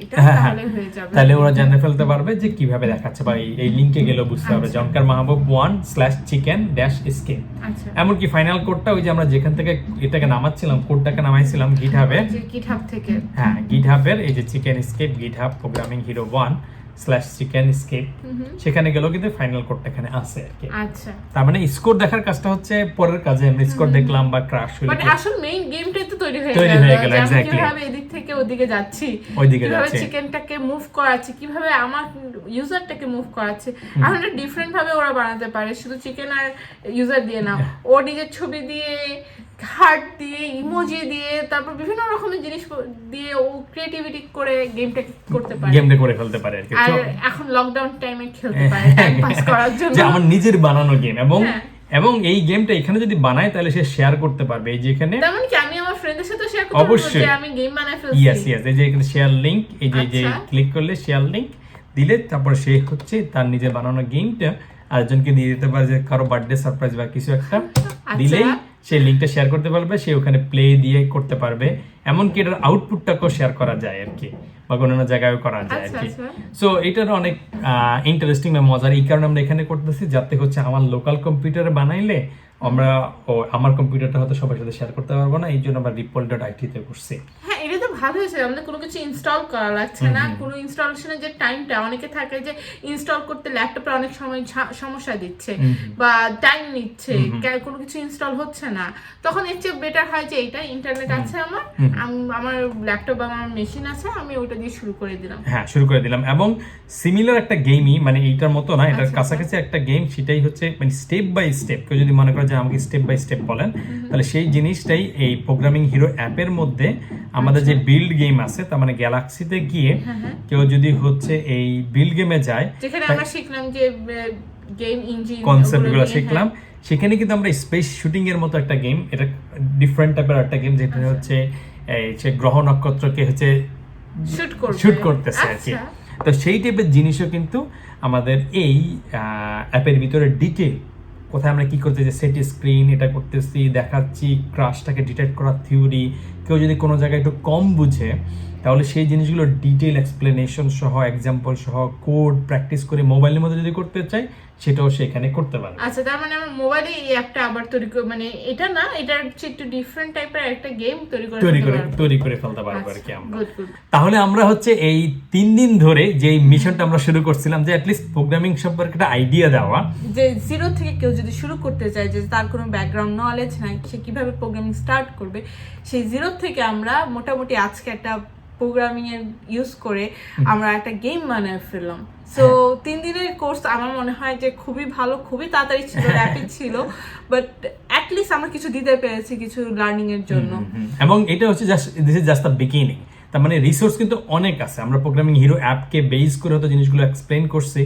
এটা তাহলে হয়ে যাবে। তাহলে ওরা জানে ফেলতে পারবে যে কিভাবে দেখাচ্ছে, বা এই লিংকে গেলেও বুঝতে পারবে junkermahabu1/chicken-escape। আচ্ছা এমনকি ফাইনাল কোডটা ওই যে আমরা যেখান থেকে এটাকে নামাচ্ছিলাম, কোডটাকে নামাইছিলাম গিটহাবে, গিটহাব থেকে, হ্যাঁ গিটহাবের এই যে chicken escape GitHub programming hero 1/chicken escape, সেখানে গেলেও কিন্তু ফাইনাল কোডটা এখানে আছে আর কি। আচ্ছা তার মানে স্কোর দেখার কাজটা হচ্ছে পরের কাজে, আমরা স্কোর দেখলাম বা ক্রাশ হলো, মানে আসল মেইন গেমটাই তো তৈরি হয়ে গেল। যে এক্স্যাক্টলি কিভাবে এদিক থেকে ওদিকে যাচ্ছি, কিভাবে চিকেনটাকে মুভ করাচ্ছি, কিভাবে আমার ইউজারটাকে মুভ করাচ্ছি। এখন এটা ডিফারেন্ট ভাবে ওরা বানাতে পারে, শুধু চিকেন আর ইউজার দিয়ে না, ও নিজের ছবি দিয়ে, হার্ট দিয়ে, ইমোজি দিয়ে, তারপর বিভিন্ন রকমের জিনিস দিয়ে ও ক্রিয়েটিভিটি করে গেমটাকে করতে পারে, গেমটা করে ফেলতে পারে আর কি। আর এখন লকডাউন টাইমে খেলতে পারে টাইম পাস করার জন্য, যে আমার নিজের বানানো গেম। এবং এই গেমটা এখানে যদি বানায় তাহলে সে শেয়ার করতে পারবে, এই যে এখানে তেমন কি আমি আমার ফ্রেন্ডের সাথে শেয়ার করতে পারবো যে আমি গেম বানাই ফেলছি। ইয়েস এই যে এখানে শেয়ার লিংক, এই যে ক্লিক করলে শেয়ার লিংক দিলে তারপর সে হচ্ছে তার নিজের বানানো গেমটা আরেকজনকে দিয়ে দিতে পারে, যে কারো বার্থডে সারপ্রাইজ বা কিছু একটা দিলেই সে লিংকটা শেয়ার করতে পারবে, সে ওখানে প্লে দিয়ে করতে পারবে। এমনকি এটার আউটপুটটাকেও শেয়ার করা যায় আর কি, বা কোনো জায়গায় করা যায় আর কি। সো এটার অনেক ইন্টারেস্টিং বা মজার, এই কারণে আমরা এখানে করতেছি, যাতে হচ্ছে আমার লোকাল কম্পিউটারে বানাইলে আমরা আমার কম্পিউটারটা হয়তো সবার সাথে শেয়ার করতে পারবো না, এই জন্য আমরা ripple.it তে করছি। হ্যাঁ এটা তো ভালো হয়েছে, আমাদের কোনো কিছু ইনস্টল করা লাগছে না। কোনো ইনস্টলেশনের যে টাইমটা, অনেকে থাকে যে ইনস্টল করতে ল্যাপটপে অনেক সময় সমস্যা দিচ্ছে বা টাইম নিচ্ছে, কোনো কিছু ইনস্টল হচ্ছে না, তখন এর চেয়ে বেটার হয় যে এইটা ইন্টারনেট আছে আমার ল্যাপটপ বা আমার মেশিন আছে, আমি ওটা দিয়ে শুরু করে দিলাম। হ্যাঁ শুরু করে দিলাম। এবং সিমিলার একটা গেমই, মানে এইটার মতো না, এটার কাছাকাছি একটা গেম, সেটাই হচ্ছে মানে স্টেপ বাই স্টেপ। কেউ যদি মনে করে যে আমাকে স্টেপ বাই স্টেপ বলেন, তাহলে সেই জিনিসটাই এই প্রোগ্রামিং হিরো অ্যাপের মধ্যে আমাদের যে বিল্ড গেম আছে, তার মানে গ্যালাক্সিতে গিয়ে কেউ যদি হচ্ছে এই বিল্ড গেমে যায়, যেখানে আমরা শিখলাম যে গেম ইঞ্জিন কনসেপ্টগুলো শিখলাম, সেখানে কিন্তু আমরা স্পেস শুটিং এর মতো একটা গেম, এটা ডিফারেন্ট টাইপের একটা গেম, যেটা হচ্ছে এই গ্রহ নক্ষত্রকে হচ্ছে শুট করতেছে আর কি। তো সেই টাইপের জিনিসও কিন্তু আমাদের এই অ্যাপের ভিতরে ডিটেল, কোথায় আমরা কি করতেছি, সেট স্ক্রিন এটা করতেছি, দেখাচ্ছি, ক্রাশটাকে ডিটেক্ট করার থিওরি। কেউ যদি কোনো জায়গায় একটু কম বুঝে, তাহলে সেই জিনিসগুলো ডিটেল এক্সপ্লেনেশন সহ, এক্সাম্পল সহ, কোড প্র্যাকটিস করে মোবাইলের মধ্যে যদি করতে চাই, সেটাও সেখানে করতে পারবে। আচ্ছা, তার মানে আমার মোবাইলে এই অ্যাপটা আবার তৈরি করে, মানে এটা না, এটা হচ্ছে একটু ডিফারেন্ট টাইপের একটা গেম তৈরি করে ফেলতে পারবো আর কি আমরা। তাহলে আমরা হচ্ছে এই 3 দিন ধরে যে মিশনটা আমরা শুরু করছিলাম, যে অ্যাটলিস্ট প্রোগ্রামিং সম্পর্কে একটা আইডিয়া দেওয়া, যে জিরো থেকে কেউ যদি শুরু করতে চায়, যে তার কোনো ব্যাকগ্রাউন্ড নলেজ নাই, সে কিভাবে প্রোগ্রামিং স্টার্ট করবে, সেই জিরো থেকে আমরা মোটামুটি আজকে একটা প্রোগ্রামিং এর ইউজ করে আমরা একটা গেম বানিয়ে ফেললাম। সো 3 দিনের কোর্স আমার মনে হয় যে খুবই ভালো, খুবই তাড়াতাড়ি ছিল, র্যাপিড ছিল, বাট অ্যাট লিস্ট আমরা কিছু দিতে পেরেছি কিছু লার্নিং এর জন্য। এবং এটা হচ্ছে this is just the beginning. তার মানে রিসোর্স কিন্তু অনেক আছে। আমরা প্রোগ্রামিং হিরো অ্যাপকে বেস করে হয়তো জিনিসগুলো এক্সপ্লেন করছি,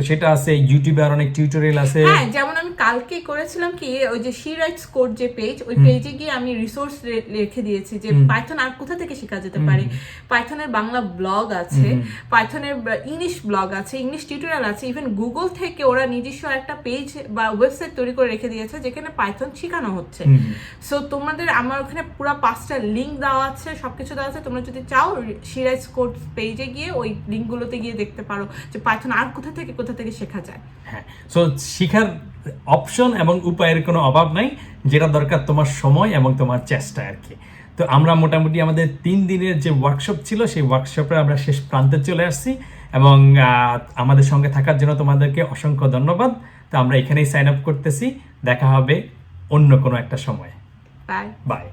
সেটা আছে, ইউটিউবে আর অনেক টিউটোরিয়াল আছে। হ্যাঁ, যেমন আমি কালকে করেছিলাম কি, ওই যে শি রাইটস কোড যে পেজ, ওই পেজে গিয়ে আমি রিসোর্স রেখে দিয়েছি যে পাইথন আর কোথা থেকে শেখা যেতে পারে। পাইথনের বাংলা ব্লগ আছে, পাইথনের ইংলিশ ব্লগ আছে, ইংলিশ টিউটোরিয়াল আছে, ইভেন গুগল থেকে ওরা নিজস্ব একটা পেজ বা ওয়েবসাইট তৈরি করে রেখে দিয়েছে যেখানে পাইথন শেখানো হচ্ছে। সো তোমাদের আমার ওখানে পুরো 5টা লিঙ্ক দেওয়া আছে, সবকিছু দেওয়া আছে। তোমরা যদি চাও শি রাইটস কোড পেজে গিয়ে ওই লিঙ্কগুলোতে গিয়ে দেখতে পারো যে পাইথন আর কোথা থেকে শেখা যায়। হ্যাঁ, সো শিখার অপশন এবং উপায়ের কোনো অভাব নাই, যেটা দরকার তোমার সময় এবং তোমার চেষ্টা আর কি। তো আমরা মোটামুটি আমাদের 3 দিনের যে ওয়ার্কশপ ছিল সেই ওয়ার্কশপে আমরা শেষ প্রান্তে চলে আসছি, এবং আমাদের সঙ্গে থাকার জন্য তোমাদেরকে অসংখ্য ধন্যবাদ। তো আমরা এখানেই সাইন আপ করতেছি, দেখা হবে অন্য কোনো একটা সময়। Bye bye.